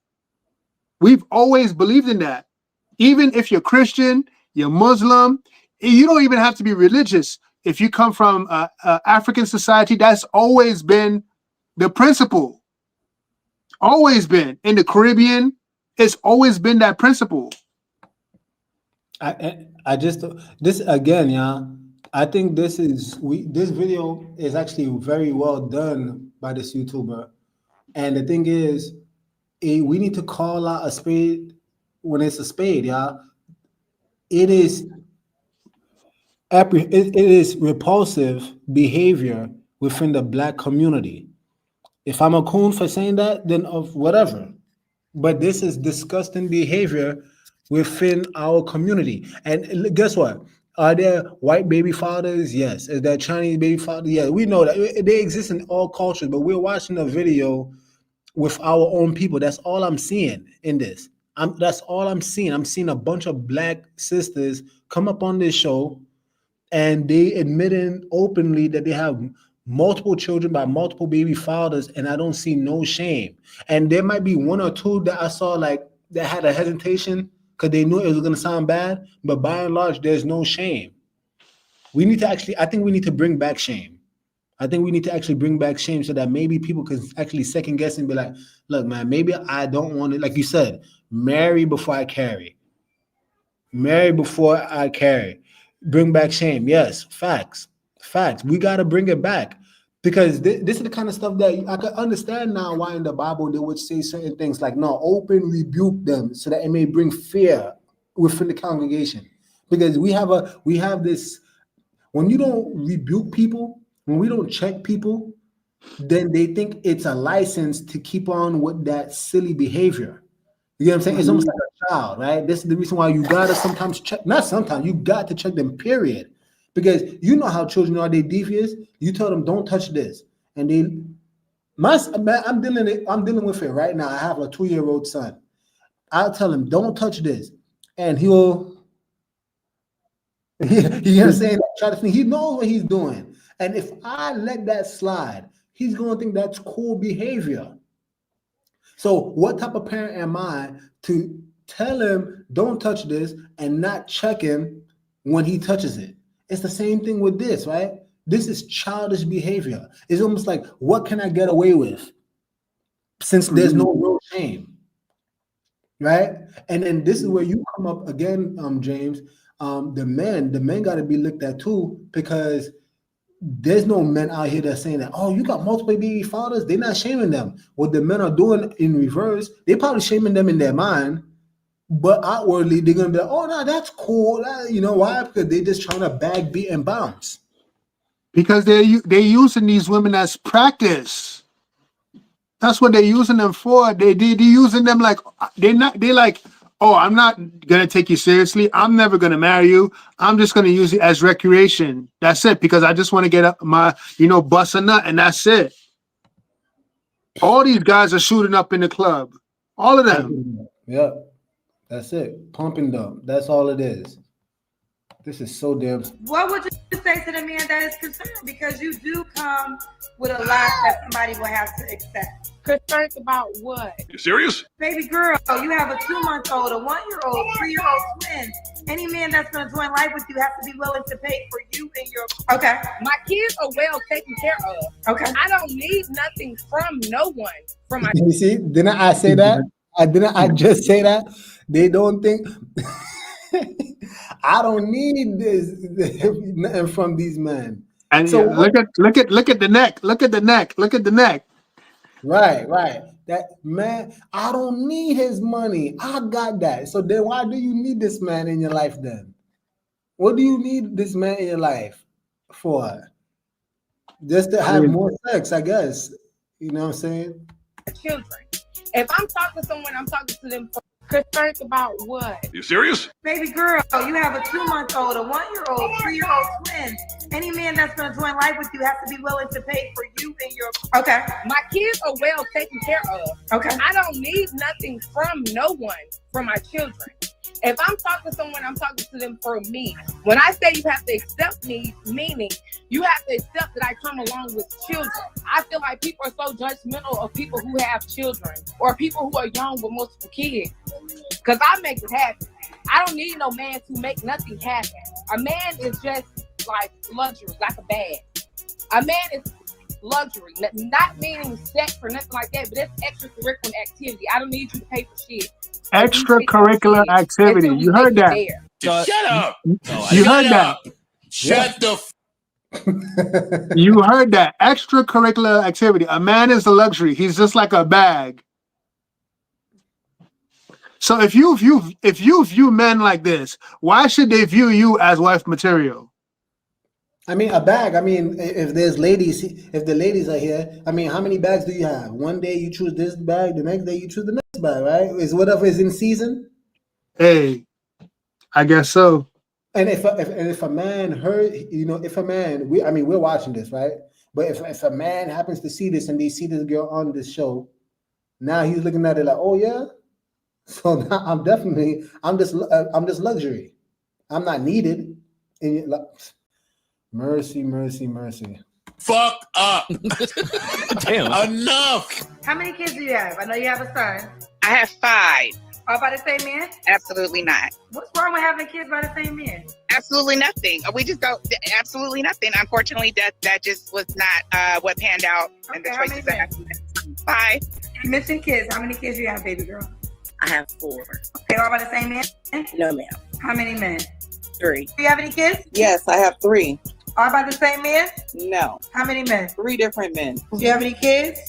We've always believed in that. Even if you're Christian, you're Muslim, you don't even have to be religious. If you come from African society, that's always been the principle. Always been. In the Caribbean, it's always been that principle. I just this again, yeah. I think this video is actually very well done by this YouTuber, and the thing is, we need to call out a spade when it's a spade, yeah. It is repulsive behavior within the Black community. If I'm a coon for saying that, then of whatever. But this is disgusting behavior within our community. And guess what? Are there white baby fathers? Yes. Is there Chinese baby father? Yeah, we know that they exist in all cultures, but we're watching a video with our own people. That's all I'm seeing in this. That's all I'm seeing. I'm seeing a bunch of Black sisters come up on this show and they admitting openly that they have multiple children by multiple baby fathers, and I don't see no shame. And there might be 1 or 2 that I saw like that had a hesitation because they knew it was going to sound bad, but by and large, there's no shame. we need to actually, I think we need to bring back shame. I think we need to actually bring back shame so that maybe people can actually second guess and be like, look, man, maybe I don't want to, like you said, marry before I carry. Marry before I carry. Bring back shame. Yes, facts. Facts. We got to bring it back. Because this is the kind of stuff that I can understand now why in the Bible they would say certain things like, no, open, rebuke them so that it may bring fear within the congregation. Because we have this, when you don't rebuke people, when we don't check people, then they think it's a license to keep on with that silly behavior. You know what I'm saying? It's almost like a child, right? This is the reason why you gotta sometimes check, not sometimes, you got to check them, period. Because you know how children are, they devious. You tell them, don't touch this. And I'm dealing with it right now. I have a 2-year-old son. I'll tell him, don't touch this. And he'll, you know what I'm saying? Try to think, he knows what he's doing. And if I let that slide, he's going to think that's cool behavior. So what type of parent am I to tell him, don't touch this, and not check him when he touches it? It's the same thing with this, right? This is childish behavior. It's almost like, what can I get away with? Since there's no real shame, right? And then this is where you come up again, James. The men got to be looked at too, because there's no men out here that's saying that, oh, you got multiple baby fathers. They're not shaming them. What the men are doing in reverse, they're probably shaming them in their mind, but outwardly they're gonna be like, oh no, that's cool. You know why? Because they're just trying to bag, beat, and bounce. Because they're using these women as practice. That's what they're using them for. They're using them like they're like, oh, I'm not gonna take you seriously. I'm never gonna marry you. I'm just gonna use it as recreation. That's it. Because I just want to get up my, bust a nut, and that's it. All these guys are shooting up in the club. All of them. Yep. That's it. Pumping them. That's all it is. This is so damn. What would you say to the man that is concerned? Because you do come with a lot that somebody will have to accept. Concerned about what? You serious? Baby girl, you have a 2-month-old, a 1-year-old, 3-year-old twin. Any man that's going to join life with you has to be willing to pay for you and your. Okay. My kids are well taken care of. Okay. I don't need nothing from no one. From my. You see? Didn't I say that? I just say that? They don't think. I don't need nothing from these men. And so look at the neck. Look at the neck. Look at the neck. Right. That man, I don't need his money. I got that. So then why do you need this man in your life then? What do you need this man in your life for? Just to have more sex, I guess. You know what I'm saying? Children. If I'm talking to someone, I'm talking to them for concerned about what? You serious? Baby girl, you have a 2-month-old, a 1-year-old, 3-year-old twin. Any man that's going to join life with you has to be willing to pay for you and your. Okay. My kids are well taken care of. Okay. I don't need nothing from no one, from my children. If I'm talking to someone, I'm talking to them for me. When I say you have to accept me, meaning you have to accept that I come along with children. I feel like people are so judgmental of people who have children or people who are young with multiple kids. Because I make it happen. I don't need no man to make nothing happen. A man is just like luxury, like a bag. A man is luxury, not meaning sex or nothing like that, but it's extracurricular activity. I don't need you to pay for shit. Extracurricular activity. You heard that. Shut up. You heard that. Shut the You heard that. Extracurricular activity. A man is a luxury. He's just like a bag. So if you view men like this, why should they view you as wife material? I mean, a bag. I mean, if the ladies are here, I mean, how many bags do you have? One day you choose this bag, the next day you choose the next bag, right? Is whatever is in season. Hey, I guess so. And if a man heard, if a man, we're watching this, right? But if a man happens to see this and they see this girl on this show, now he's looking at it like, oh yeah. So now I'm just luxury. I'm not needed. Mercy. fuck up. Damn. Enough. How many kids do you have? I know you have a son. I have 5. All by the same man? Absolutely not. What's wrong with having kids by the same man? Absolutely nothing. We just go absolutely nothing. Unfortunately, that just was not what panned out in the choices that happened. 5. You mentioned kids. How many kids do you have, baby girl? I have 4. They all by the same man? No, ma'am. How many men? 3. Do you have any kids? Yes, I have 3. All by the same man? No. How many men? 3 different men. Do you have any kids?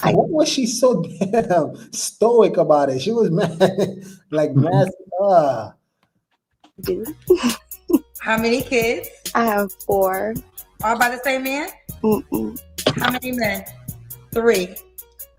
Why was she so damn stoic about it? She was mad, like mad. How many kids? I have 4. All by the same man? How many men? 3.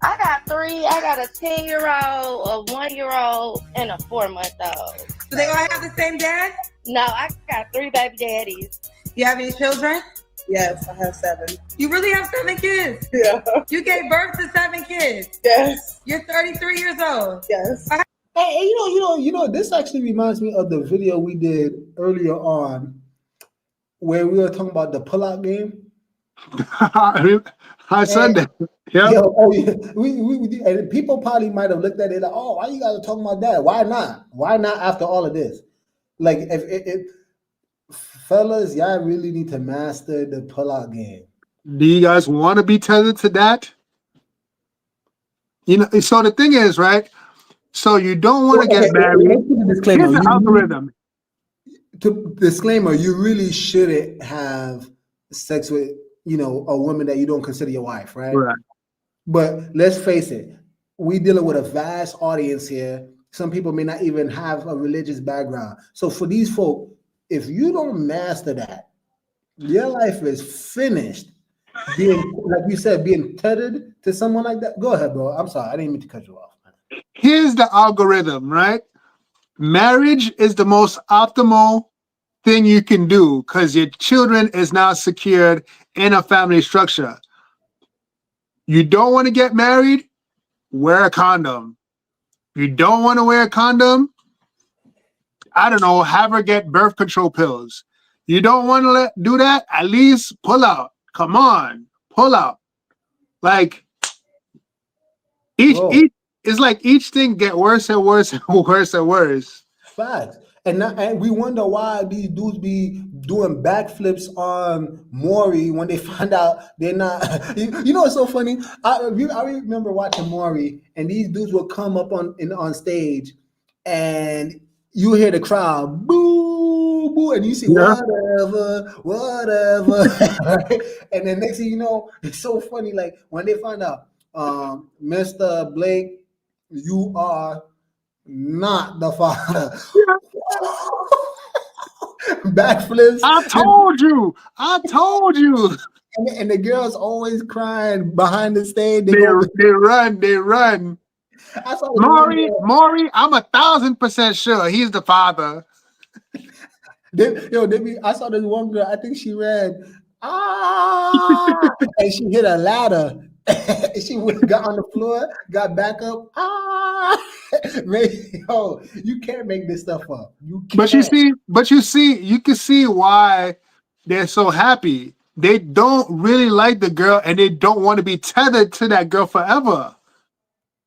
I got 3. I got a 10-year-old, a 1-year-old, and a 4-month-old. Do they all have the same dad? No, I got 3 baby daddies. You have any children? Yes, I have 7. You really have 7 kids? Yeah. You gave birth to 7 kids? Yes. You're 33 years old? Yes. Hey, you know, this actually reminds me of the video we did earlier on where we were talking about the pull-out game. I said that. Yeah. We and people probably might have looked at it like, oh, why you guys are talking about that? Why not? Why not after all of this? Like, if fellas, y'all really need to master the pull-out game. Do you guys want to be tethered to that? You know, so the thing is, right? So you don't want to get married. Let's put a disclaimer. Here's the algorithm. Disclaimer: you really shouldn't have sex with, you know, a woman that you don't consider your wife, right? Right. But let's face it, we dealing with a vast audience here. Some people may not even have a religious background. So for these folk, if you don't master that, your life is finished. Being, like you said, being tethered to someone like that. Go ahead, bro. I'm sorry. I didn't mean to cut you off. Here's the algorithm, right? Marriage is the most optimal thing you can do because your children is now secured in a family structure. You don't want to get married? Wear a condom. You don't want to wear a condom? I don't know, have her get birth control pills. You don't want to do that? At least pull out. Come on, pull out. Like each it's like each thing get worse and worse and worse and worse. Facts. And we wonder why these dudes be doing backflips on Maury when they find out they're not. You know what's so funny? I remember watching Maury, and these dudes will come up on stage, and you hear the crowd boo boo, and you see whatever. Right? And then next thing you know, it's so funny. Like when they find out, Mr. Blake, you are not the father. Backflips. I told you. And the girls always crying behind the stage. They run. I saw Maury, I'm 1,000% sure he's the father. I saw this one girl. I think she ran, and she hit a ladder. She got on the floor, got back up. You can't make this stuff up. But you can see why they're so happy. They don't really like the girl, and they don't want to be tethered to that girl forever.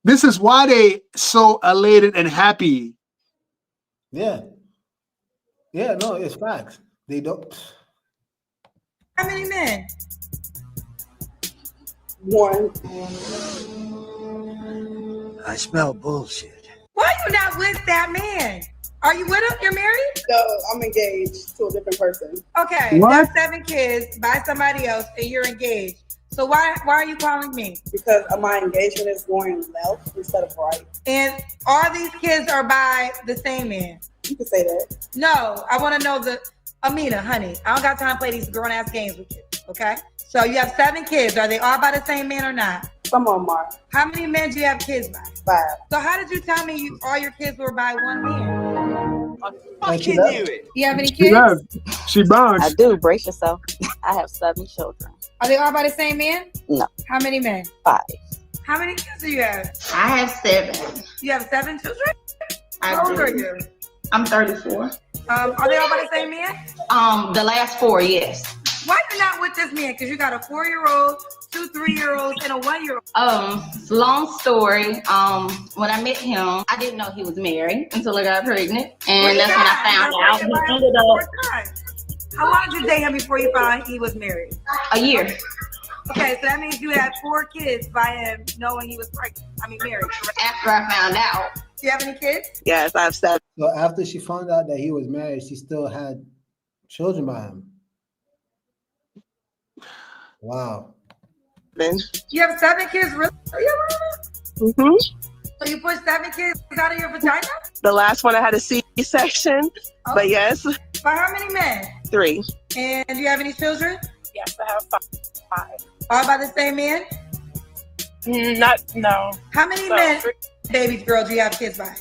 This is why they so elated and happy. Yeah, no, it's facts. They don't. How many men? 1. I smell bullshit. Why are you not with that man? Are you with him? You're married? No, I'm engaged to a different person. Okay, you have 7 kids by somebody else, and you're engaged. So why are you calling me? Because my engagement is going left instead of right. And all these kids are by the same man. You can say that. No, I want to know Amina, honey, I don't got time to play these grown-ass games with you, okay? So you have 7 kids. Are they all by the same man or not? Some of them are. How many men do you have kids by? 5. So how did you tell me all your kids were by one man? I fucking knew it. You have any kids? She bonds. I do. Brace yourself. I have 7 children. Are they all by the same man? No. How many men? 5. How many kids do you have? I have 7. You have 7 children? I How old do. are you? I'm 34. Are they all by the same man? The last 4, yes. Why you not with this man? Because you got a 4-year-old, 2 3-year-olds, and a 1-year-old. Long story. When I met him, I didn't know he was married until I got pregnant, and that's when I found out. He ended up How long did you date him before you found he was married? a year. Okay, so that means you had 4 kids by him knowing he was pregnant. Married. After I found out. Do you have any kids? Yes, I have 7. So after she found out that he was married, she still had children by him. Wow. You have 7 kids, really? Mm-hmm. So you put 7 kids out of your vagina? The last one I had a C-section, but yes. By how many men? 3. And do you have any children? Yes, I have 5. All by the same man? No. How many men, baby girl, do you have kids by?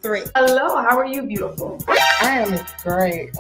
3. Hello, how are you, beautiful? I am great.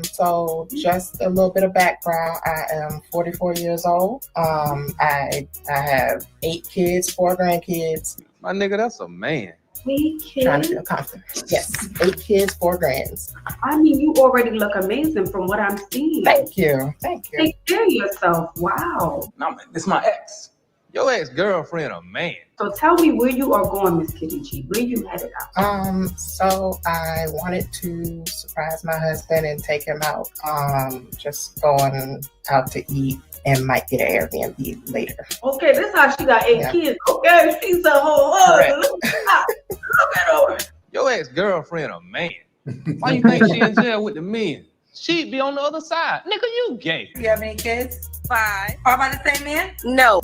So just a little bit of background. I am 44 years old. I have 8 kids, 4 grandkids. My nigga, that's a man. 8 kids? Trying to feel confident. Yes, 8 kids, 4 grands. I mean, you already look amazing from what I'm seeing. Thank you. Thank you. Take care of yourself. Wow. No, man, this my ex. Your ex-girlfriend a man. So tell me where you are going, Miss Kitty G. Where you headed out? So I wanted to surprise my husband and take him out. Just going out to eat and might get an Airbnb later. Okay, this how she got 8 kids. Okay, she's a whole Look at her. Your ex-girlfriend a man. Why you think she in jail with the men? She'd be on the other side. Nigga, you gay. Do you have any kids? 5. All by the same man? No,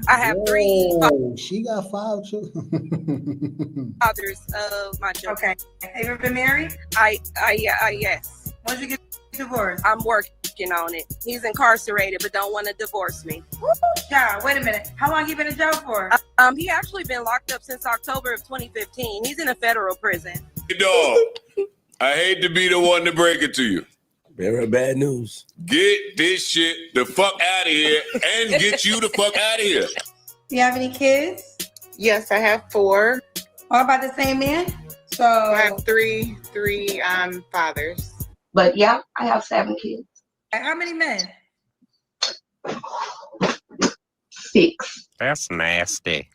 I have 3 She got 5 children. fathers of my children. Okay. Have you ever been married? Yes. When did you get divorced? I'm working on it. He's incarcerated, but don't want to divorce me. Child, wait a minute. How long you been in jail for? He actually been locked up since October of 2015. He's in a federal prison. Hey, dog, I hate to be the one to break it to you. Very bad news. Get this shit the fuck out of here and get you the fuck out of here. Do you have any kids? Yes, I have 4. All by the same man? So I have three fathers. But yeah, I have 7 kids. How many men? 6. That's nasty.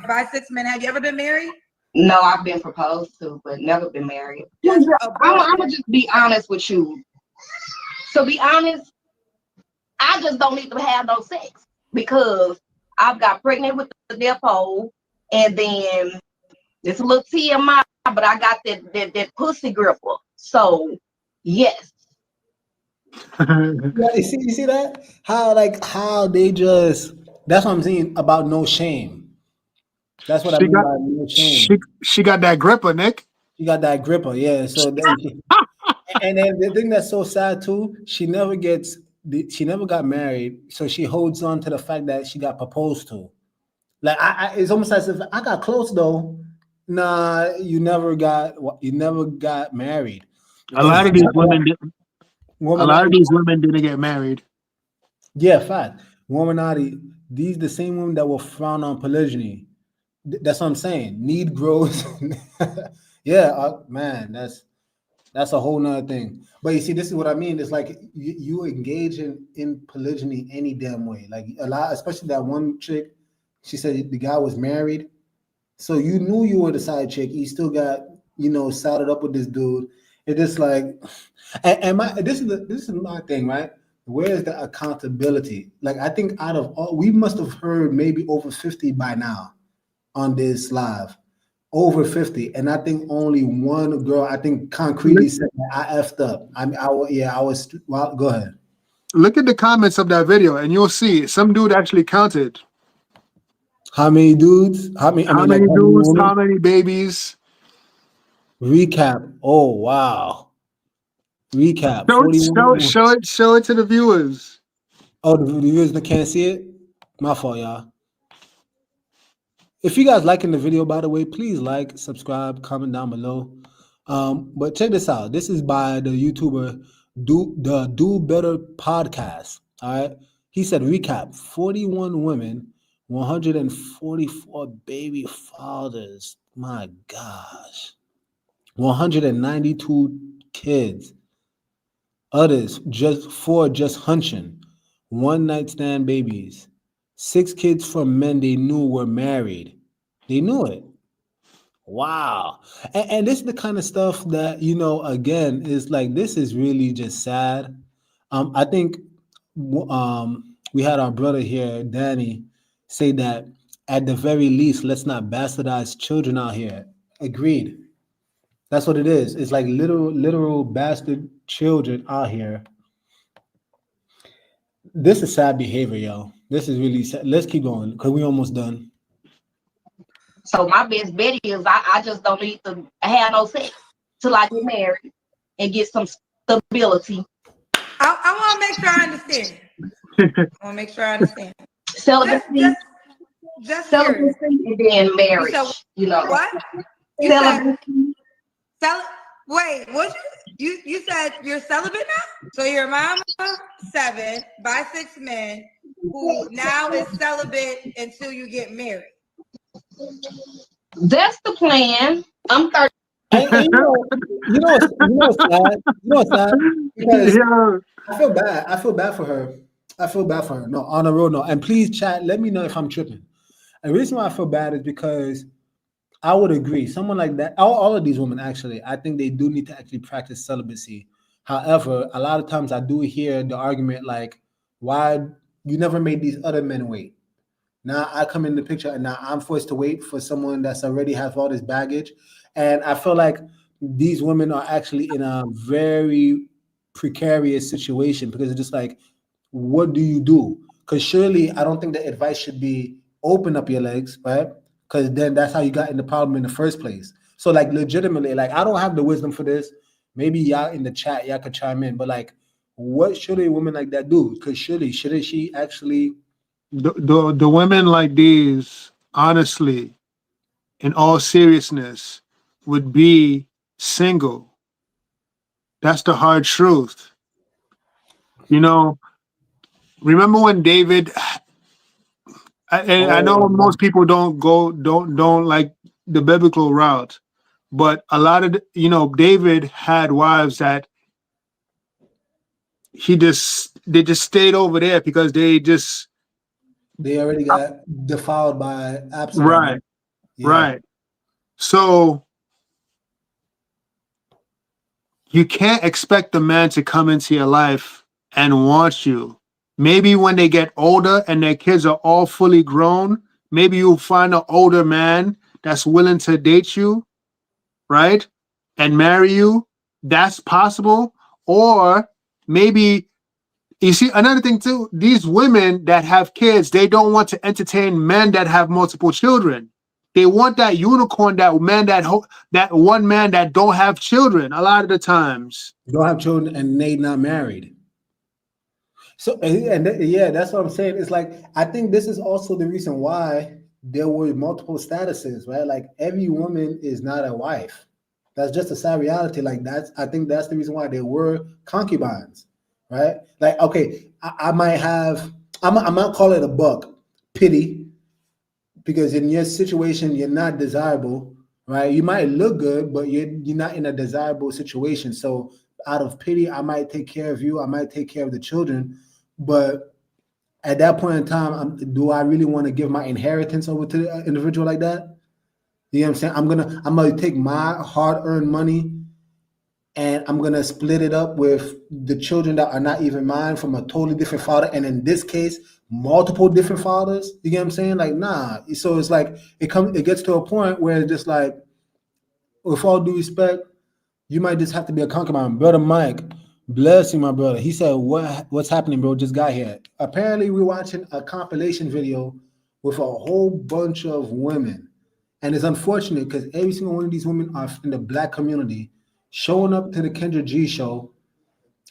By 6 men. Have you ever been married? No, I've been proposed to, but never been married. I'm gonna just be honest with you. To be honest, I just don't need to have no sex because I've got pregnant with the depot, and then it's a little TMI, but I got that pussy gripper. So yes. You see that? How they just, that's what I'm saying about no shame. That's what I mean by no shame. She got that gripper, Nick. She got that gripper, yeah. So then and then the thing that's so sad too, she never got married, so she holds on to the fact that she got proposed to. Like it's almost as if I got close though. Nah, you never got married. A lot of these women didn't get married. Yeah, fact. Womanati, these the same women that will frown on polygyny. That's what I'm saying. Need grows. Yeah, man, that's a whole nother thing. But you see, this is what I mean. It's like you engage in polygyny any damn way. Like a lot, especially that one chick. She said the guy was married, so you knew you were the side chick. You still got saddled up with this dude. It's just like, this is my thing, right? Where is the accountability? Like I think out of all, we must have heard maybe over 50 by now on this live. Over 50, and I think only one girl, I think concretely said that I effed up. I was. Well, go ahead. Look at the comments of that video, and you'll see some dude actually counted. How many dudes? How many dudes? How many babies? Recap. Oh wow. Recap. Show it to the viewers. Oh, the viewers that can't see it. My fault, y'all. If you guys liking the video, by the way, please like, subscribe, comment down below. But check this out. This is by the YouTuber Do Better Podcast. All right. He said, recap, 41 women, 144 baby fathers. My gosh. 192 kids. Others just hunching. One night stand babies. 6 kids from men they knew were married. They knew it. Wow. And this is the kind of stuff that, again, is like, this is really just sad. I think we had our brother here, Danny, say that at the very least, let's not bastardize children out here. Agreed. That's what it is. It's like literal bastard children out here. This is sad behavior, yo. This is really sad. Let's keep going because we're almost done. So my best bet is I just don't need to have no sex till I get married and get some stability. I want to make sure I understand. I want to make sure I understand. Celibacy, just celibacy, and then marriage. What? Celibacy. Wait, what you said you're celibate now? So your mama 7 by 6 men who now is celibate until you get married. That's the plan. I'm 30. You know what's sad? Because I feel bad for her. No, on a real note. And please, chat, let me know if I'm tripping. The reason why I feel bad is because I would agree. Someone like that, all of these women, actually, I think they do need to actually practice celibacy. However, a lot of times I do hear the argument like, why you never made these other men wait? Now I come in the picture and now I'm forced to wait for someone that's already has all this baggage. And I feel like these women are actually in a very precarious situation because it's just like, what do you do? Because surely I don't think the advice should be open up your legs, right? Because then that's how you got in the problem in the first place. So like legitimately, like I don't have the wisdom for this. Maybe y'all in the chat, y'all could chime in. But like, what should a woman like that do? Because shouldn't she actually? The women like these, honestly, in all seriousness, would be single. That's the hard truth. Remember when David? I know most people don't like the biblical route, but a lot of David had wives that they just stayed over there because they already got defiled by Absalom. Right. So you can't expect the man to come into your life and want you. Maybe when they get older and their kids are all fully grown, maybe you'll find an older man that's willing to date you, right? And marry you. That's possible. Or maybe, you see, another thing too, these women that have kids, they don't want to entertain men that have multiple children. They want that unicorn, that one man that don't have children a lot of the times. Don't have children and they not married. So, that's what I'm saying. It's like, I think this is also the reason why there were multiple statuses, right? Like every woman is not a wife. That's just a sad reality. Like I think that's the reason why there were concubines, right? Like, okay, I might call it a buck, pity, because in your situation, you're not desirable, right? You might look good, but you're not in a desirable situation. So out of pity, I might take care of you. I might take care of the children. But at that point in time, do I really want to give my inheritance over to the individual like that? You know what I'm saying? I'm gonna take my hard-earned money and I'm gonna split it up with the children that are not even mine from a totally different father. And in this case, multiple different fathers. You get what I'm saying? Like, nah. So it's like it gets to a point where it's just like, with all due respect, you might just have to be a concubine. Brother Mike, bless you, my brother. He said, what's happening, bro? Just got here. Apparently, we're watching a compilation video with a whole bunch of women. And it's unfortunate because every single one of these women are in the Black community showing up to the Kendra G show,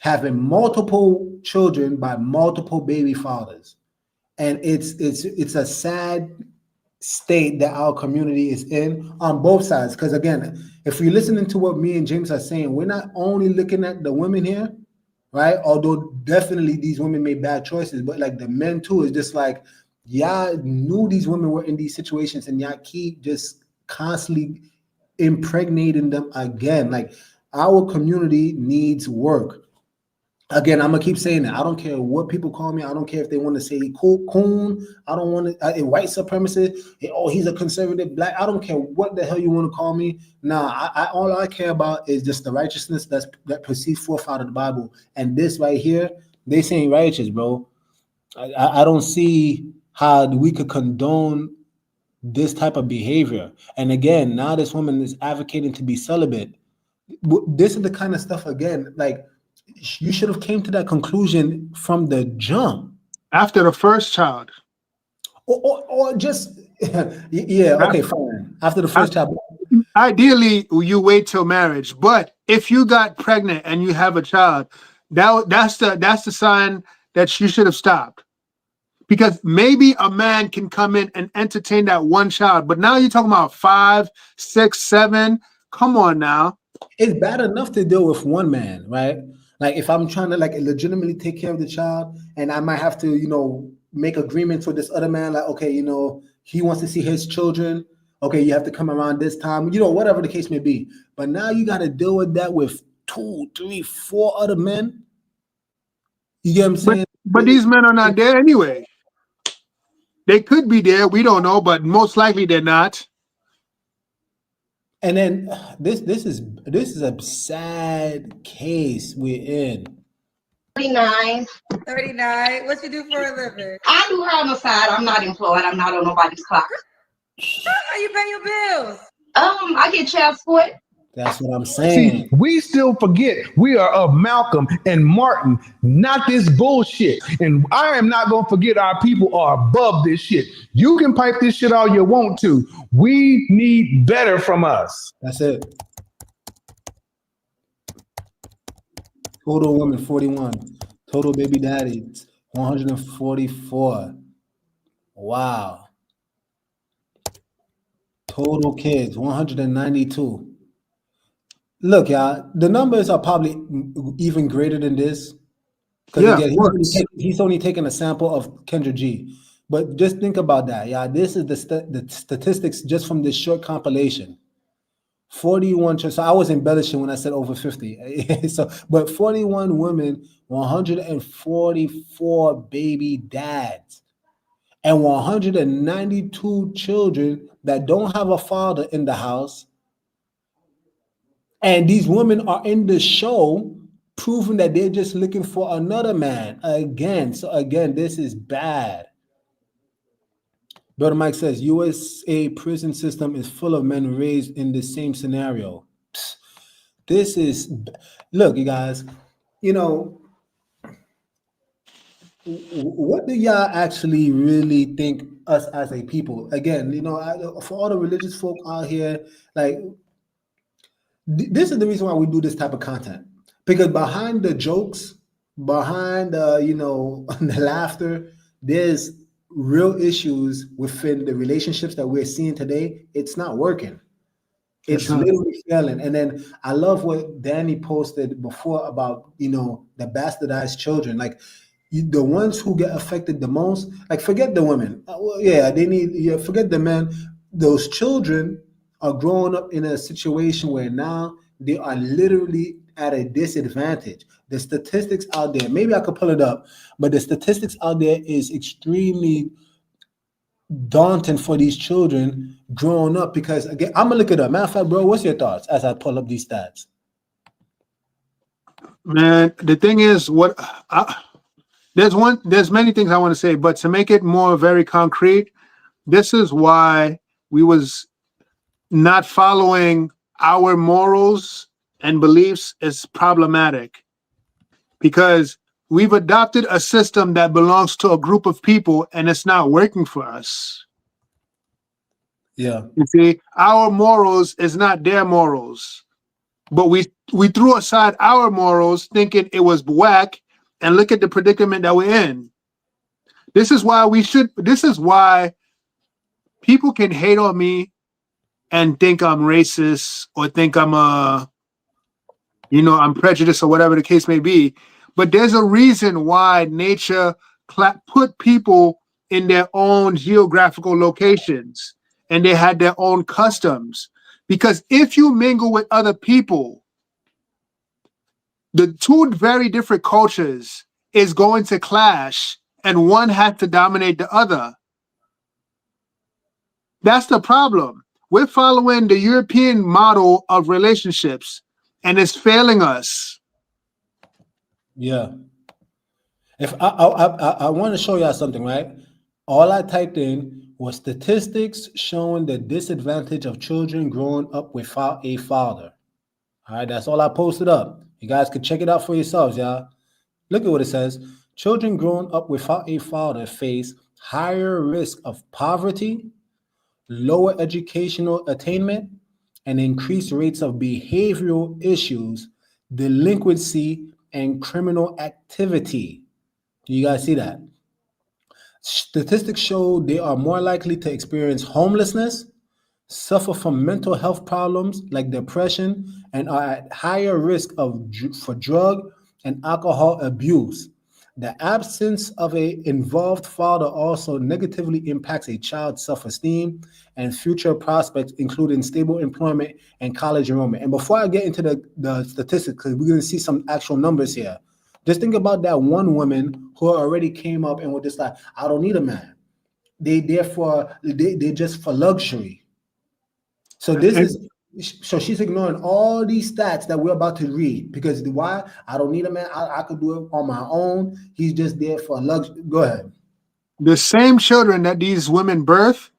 having multiple children by multiple baby fathers. And it's a sad state that our community is in on both sides. Because again, if you're listening to what me and James are saying, we're not only looking at the women here, right? Although definitely these women made bad choices, but like the men too is just like, y'all knew these women were in these situations and y'all keep just constantly impregnating them again. Like our community needs work. Again, I'm gonna keep saying that. I don't care what people call me. I don't care if they want to say coon. I don't want to white supremacist. Oh, he's a conservative black. I don't care what the hell you want to call me. Nah, all I care about is just the righteousness that proceeds forth out of the Bible. And this right here, they saying righteous, bro. I don't see how we could condone this type of behavior. And again, now this woman is advocating to be celibate. This is the kind of stuff, again, like you should have came to that conclusion from the jump. After the first child. Or just, yeah, okay, fine. After the first child. Ideally, you wait till marriage. But if you got pregnant and you have a child, that's the sign that you should have stopped. Because maybe a man can come in and entertain that one child. But now you're talking about 5, 6, 7. Come on now. It's bad enough to deal with one man, right? Like if I'm trying to like legitimately take care of the child and I might have to, make agreements with this other man, like, okay, he wants to see his children. Okay, you have to come around this time, whatever the case may be. But now you got to deal with that with 2, 3, 4 other men. You get what I'm saying? But these men are not there anyway. They could be there. We don't know, but most likely they're not. And then this is a sad case we're in. 39. 39. What you do for a living? I do her on the side. I'm not employed. I'm not on nobody's clock. How you pay your bills? I get child support. That's what I'm saying. See, we still forget we are of Malcolm and Martin, not this bullshit. And I am not going to forget our people are above this shit. You can pipe this shit all you want to. We need better from us. That's it. Total women, 41. Total baby daddies, 144. Wow. Total kids, 192. Look, y'all, the numbers are probably even greater than this. Because again, he's only taking a sample of Kendra G. But just think about that, y'all. This is the statistics just from this short compilation. 41. So I was embellishing when I said over 50. But 41 women, 144 baby dads, and 192 children that don't have a father in the house. And these women are in the show proving that they're just looking for another man again. So again, this is bad. Brother Mike says, USA prison system is full of men raised in the same scenario. Psst. This is, look, you guys, what do y'all actually really think us as a people? Again, for all the religious folk out here, like, this is the reason why we do this type of content. Because behind the jokes, behind the laughter, there's real issues within the relationships that we're seeing today. It's not working. It's literally failing. And then I love what Danny posted before about, the bastardized children. Like, the ones who get affected the most, like, forget the women. Forget the men. Those children are growing up in a situation where now they are literally at a disadvantage. The statistics out there, maybe I could pull it up, but the statistics out there is extremely daunting for these children growing up. Because again, I'm gonna look it up. Matter of fact, bro, what's your thoughts as I pull up these stats? Man, the thing is, there's many things I want to say, but to make it more very concrete, this is why we was not following our morals and beliefs is problematic, because we've adopted a system that belongs to a group of people and it's not working for us. Yeah. You see, our morals is not their morals, but we threw aside our morals thinking it was whack, and look at the predicament that we're in. This is why people can hate on me and think I'm racist or think I'm I'm prejudiced or whatever the case may be. But there's a reason why nature put people in their own geographical locations and they had their own customs. Because if you mingle with other people, the two very different cultures is going to clash, and one has to dominate the other. That's the problem. We're following the European model of relationships, and it's failing us. Yeah. If I want to show y'all something, right? All I typed in was statistics showing the disadvantage of children growing up without a father. All right, that's all I posted up. You guys can check it out for yourselves, y'all. Look at what it says. Children growing up without a father face higher risk of poverty, lower educational attainment, and increased rates of behavioral issues, delinquency, and criminal activity. Do you guys see that? Statistics show they are more likely to experience homelessness, suffer from mental health problems like depression, and are at higher risk for drug and alcohol abuse. The absence of an involved father also negatively impacts a child's self-esteem and future prospects, including stable employment and college enrollment. And before I get into the statistics, because we're going to see some actual numbers here, just think about that one woman who already came up and was just like, I don't need a man. They just for luxury. So so she's ignoring all these stats that we're about to read because why? I don't need a man. I could do it on my own. He's just there for luxury. Go ahead. The same children that these women birth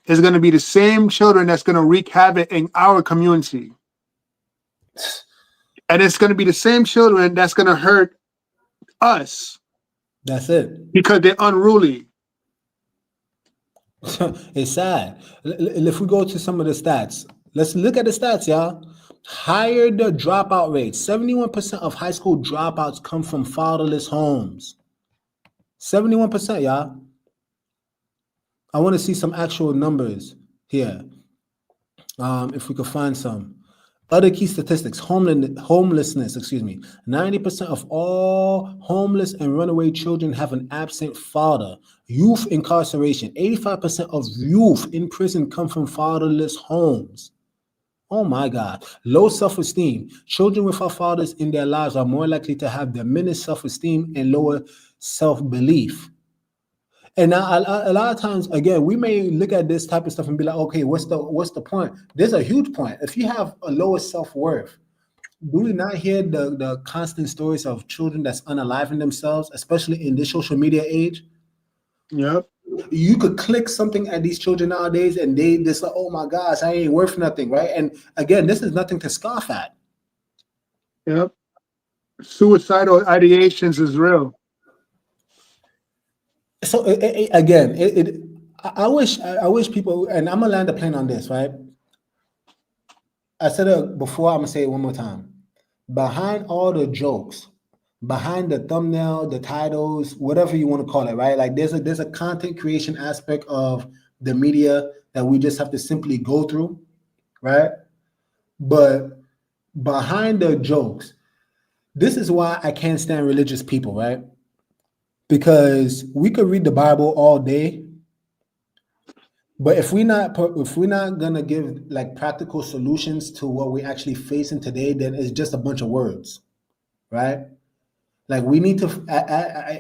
is going to be the same children that's going to wreak havoc in our community. And it's going to be the same children that's going to hurt us. That's it. Because they're unruly. It's sad. If we go to some of the stats, let's look at the stats, y'all. Higher the dropout rate. 71% of high school dropouts come from fatherless homes. 71%, y'all. I want to see some actual numbers here. If we could find some. Other key statistics, homelessness, 90% of all homeless and runaway children have an absent father. Youth incarceration, 85% of youth in prison come from fatherless homes. Oh my God. Low self-esteem. Children without fathers in their lives are more likely to have diminished self-esteem and lower self-belief. And now, a lot of times, again, we may look at this type of stuff and be like, okay, what's the point? There's a huge point. If you have a lower self-worth, do we not hear the constant stories of children that's unaliving themselves, especially in this social media age? Yep. You could click something at these children nowadays and they just like, oh my gosh, I ain't worth nothing, right? And again, this is nothing to scoff at. Yep. Suicidal ideations is real. So again, I wish people, and I'm gonna land the plane on this, right? I said it before, I'm gonna say it one more time. Behind all the jokes, behind the thumbnail, the titles, whatever you want to call it, right? Like there's a content creation aspect of the media that we just have to simply go through, right? But behind the jokes, this is why I can't stand religious people, right? Because we could read the Bible all day, but if we're not gonna give like practical solutions to what we're actually facing today, then it's just a bunch of words, right? Like we need to,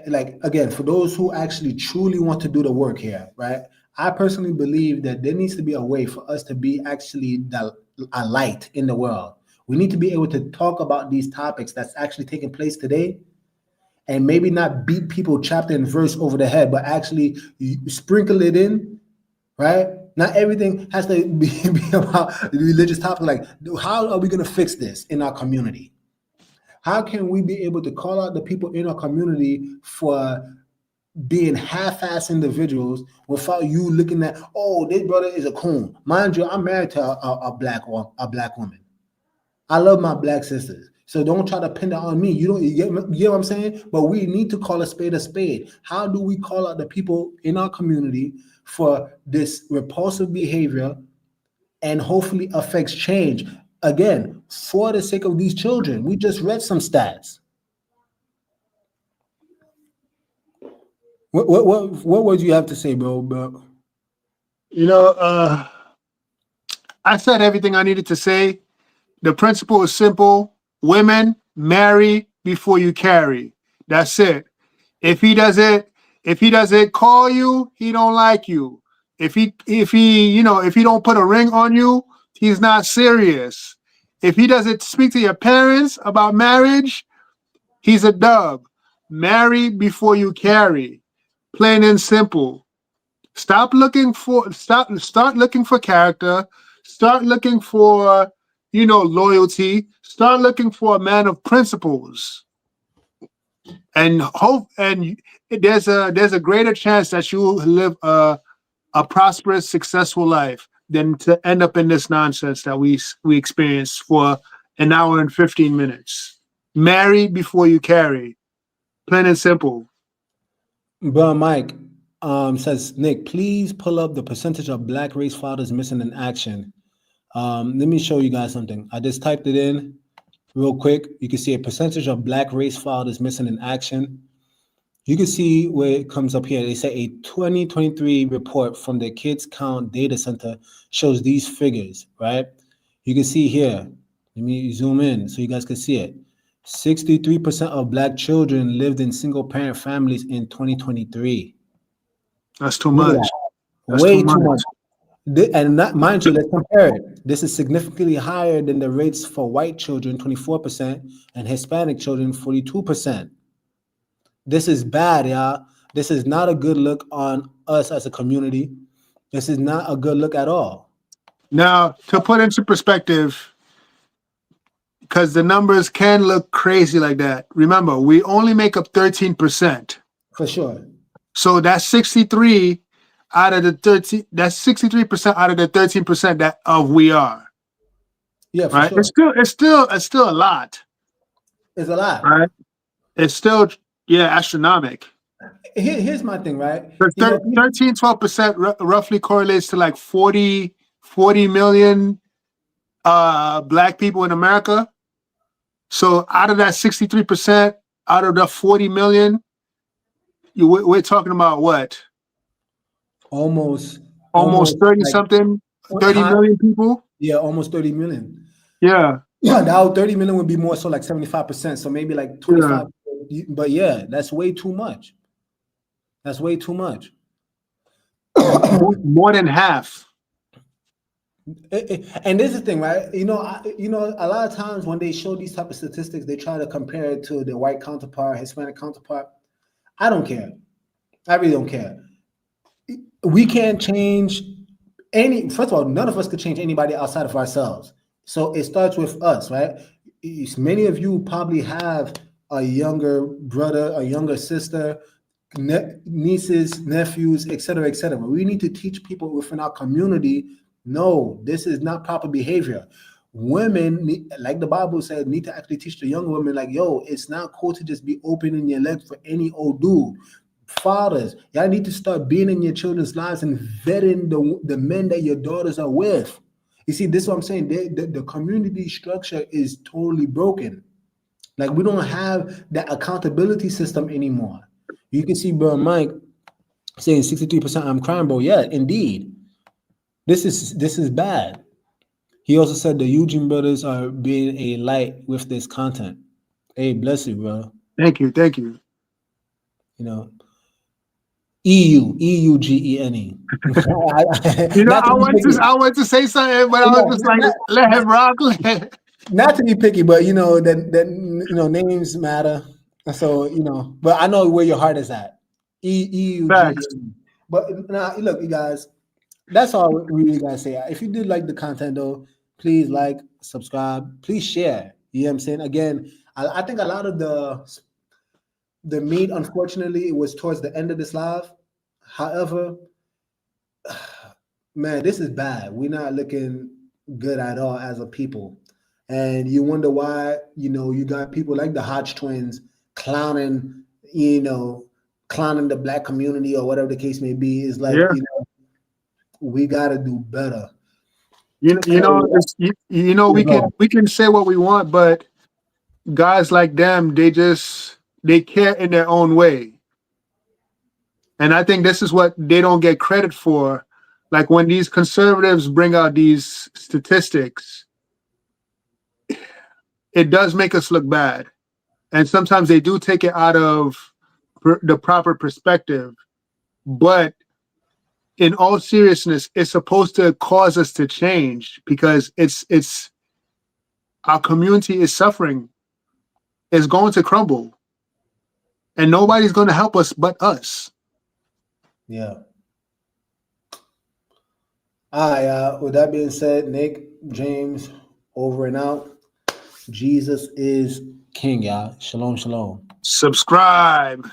like again, for those who actually truly want to do the work here, right? I personally believe that there needs to be a way for us to be actually a light in the world. We need to be able to talk about these topics that's actually taking place today, and maybe not beat people chapter and verse over the head, but actually sprinkle it in, right? Not everything has to be about religious topics. Like, how are we going to fix this in our community? How can we be able to call out the people in our community for being half-ass individuals without you looking at, oh, this brother is a coon. Mind you, I'm married to a black woman. I love my black sisters. So don't try to pin that on me. You get what I'm saying? But we need to call a spade a spade. How do we call out the people in our community for this repulsive behavior and hopefully affects change? Again, for the sake of these children. We just read some stats. What would you have to say, bro? You know, I said everything I needed to say. The principle is simple. Women, marry before you carry. That's it. If he doesn't call you, he don't like you. If he don't put a ring on you, he's not serious. If he doesn't speak to your parents about marriage, he's a dub. Marry before you carry. Plain and simple. Start looking for character. Start looking for, loyalty. Start looking for a man of principles. And there's a greater chance that you will live a prosperous, successful life than to end up in this nonsense that we experience for an hour and 15 minutes. Marry before you carry. Plain and simple. Bro, Mike says, Nick, please pull up the percentage of Black race fathers missing in action. Let me show you guys something. I just typed it in real quick. You can see a percentage of Black race fathers missing in action. You can see where it comes up here. They say a 2023 report from the Kids Count Data Center shows these figures, right? You can see here. Let me zoom in so you guys can see it. 63% of Black children lived in single-parent families in 2023. That's too much. Way too much. And not, mind you, let's compare it. This is significantly higher than the rates for white children, 24%, and Hispanic children, 42%. This is bad, y'all. This is not a good look on us as a community. This is not a good look at all. Now, to put into perspective, because the numbers can look crazy like that. Remember, we only make up 13%. For sure. So that's 63 out of the 13. That's 63% out of the 13% that of we are. Yeah, for right. sure. It's still a lot. It's a lot. Right. It's still astronomical. Here's my thing, right? 12% roughly correlates to like 40 million Black people in America. So out of that 63%, out of the 40 million, we're talking about what? Almost 30 something, 30 million people. Yeah, almost 30 million. Yeah. Now 30 million would be more so like 75%. So maybe like 25. Yeah. But yeah, that's way too much. That's way too much. More than half. And this is the thing, right? A lot of times when they show these type of statistics, they try to compare it to the white counterpart, Hispanic counterpart. I don't care. I really don't care. We can't change first of all, none of us could change anybody outside of ourselves. So it starts with us, right? Many of you probably have a younger brother, a younger sister, nieces, nephews, etc., etc. We need to teach people within our community, no, this is not proper behavior. Women, like the Bible said, need to actually teach the young women, like, yo, it's not cool to just be opening your leg for any old dude. Fathers, y'all need to start being in your children's lives and vetting the men that your daughters are with. You see, this is what I'm saying. The community structure is totally broken. Like, we don't have that accountability system anymore. You can see bro Mike saying 63% I'm crying, bro. Yeah, indeed. This is bad. He also said the Eugene brothers are being a light with this content. Hey, bless you, bro. Thank you. EUGENE. I want to say something, but I was just like, let him rock. Not to be picky, but names matter. So but I know where your heart is at. EUGENE. But now, look, you guys, that's all we really gotta say. If you did like the content, though, please like, subscribe, please share. You know what I'm saying? Again, I think a lot of the meat, unfortunately, it was towards the end of this live. However, man, this is bad. We're not looking good at all as a people. And you wonder why, you got people like the Hodge twins clowning the Black community or whatever the case may be. Is like, we got to do better. We can say what we want, but guys like them, they care in their own way. And I think this is what they don't get credit for. Like when these conservatives bring out these statistics, it does make us look bad. And sometimes they do take it out of the proper perspective. But in all seriousness, it's supposed to cause us to change because it's our community is suffering. It's going to crumble. And nobody's going to help us but us. Yeah. All right. With that being said, Nick, James, over and out. Jesus is King, y'all. Shalom, shalom. Subscribe.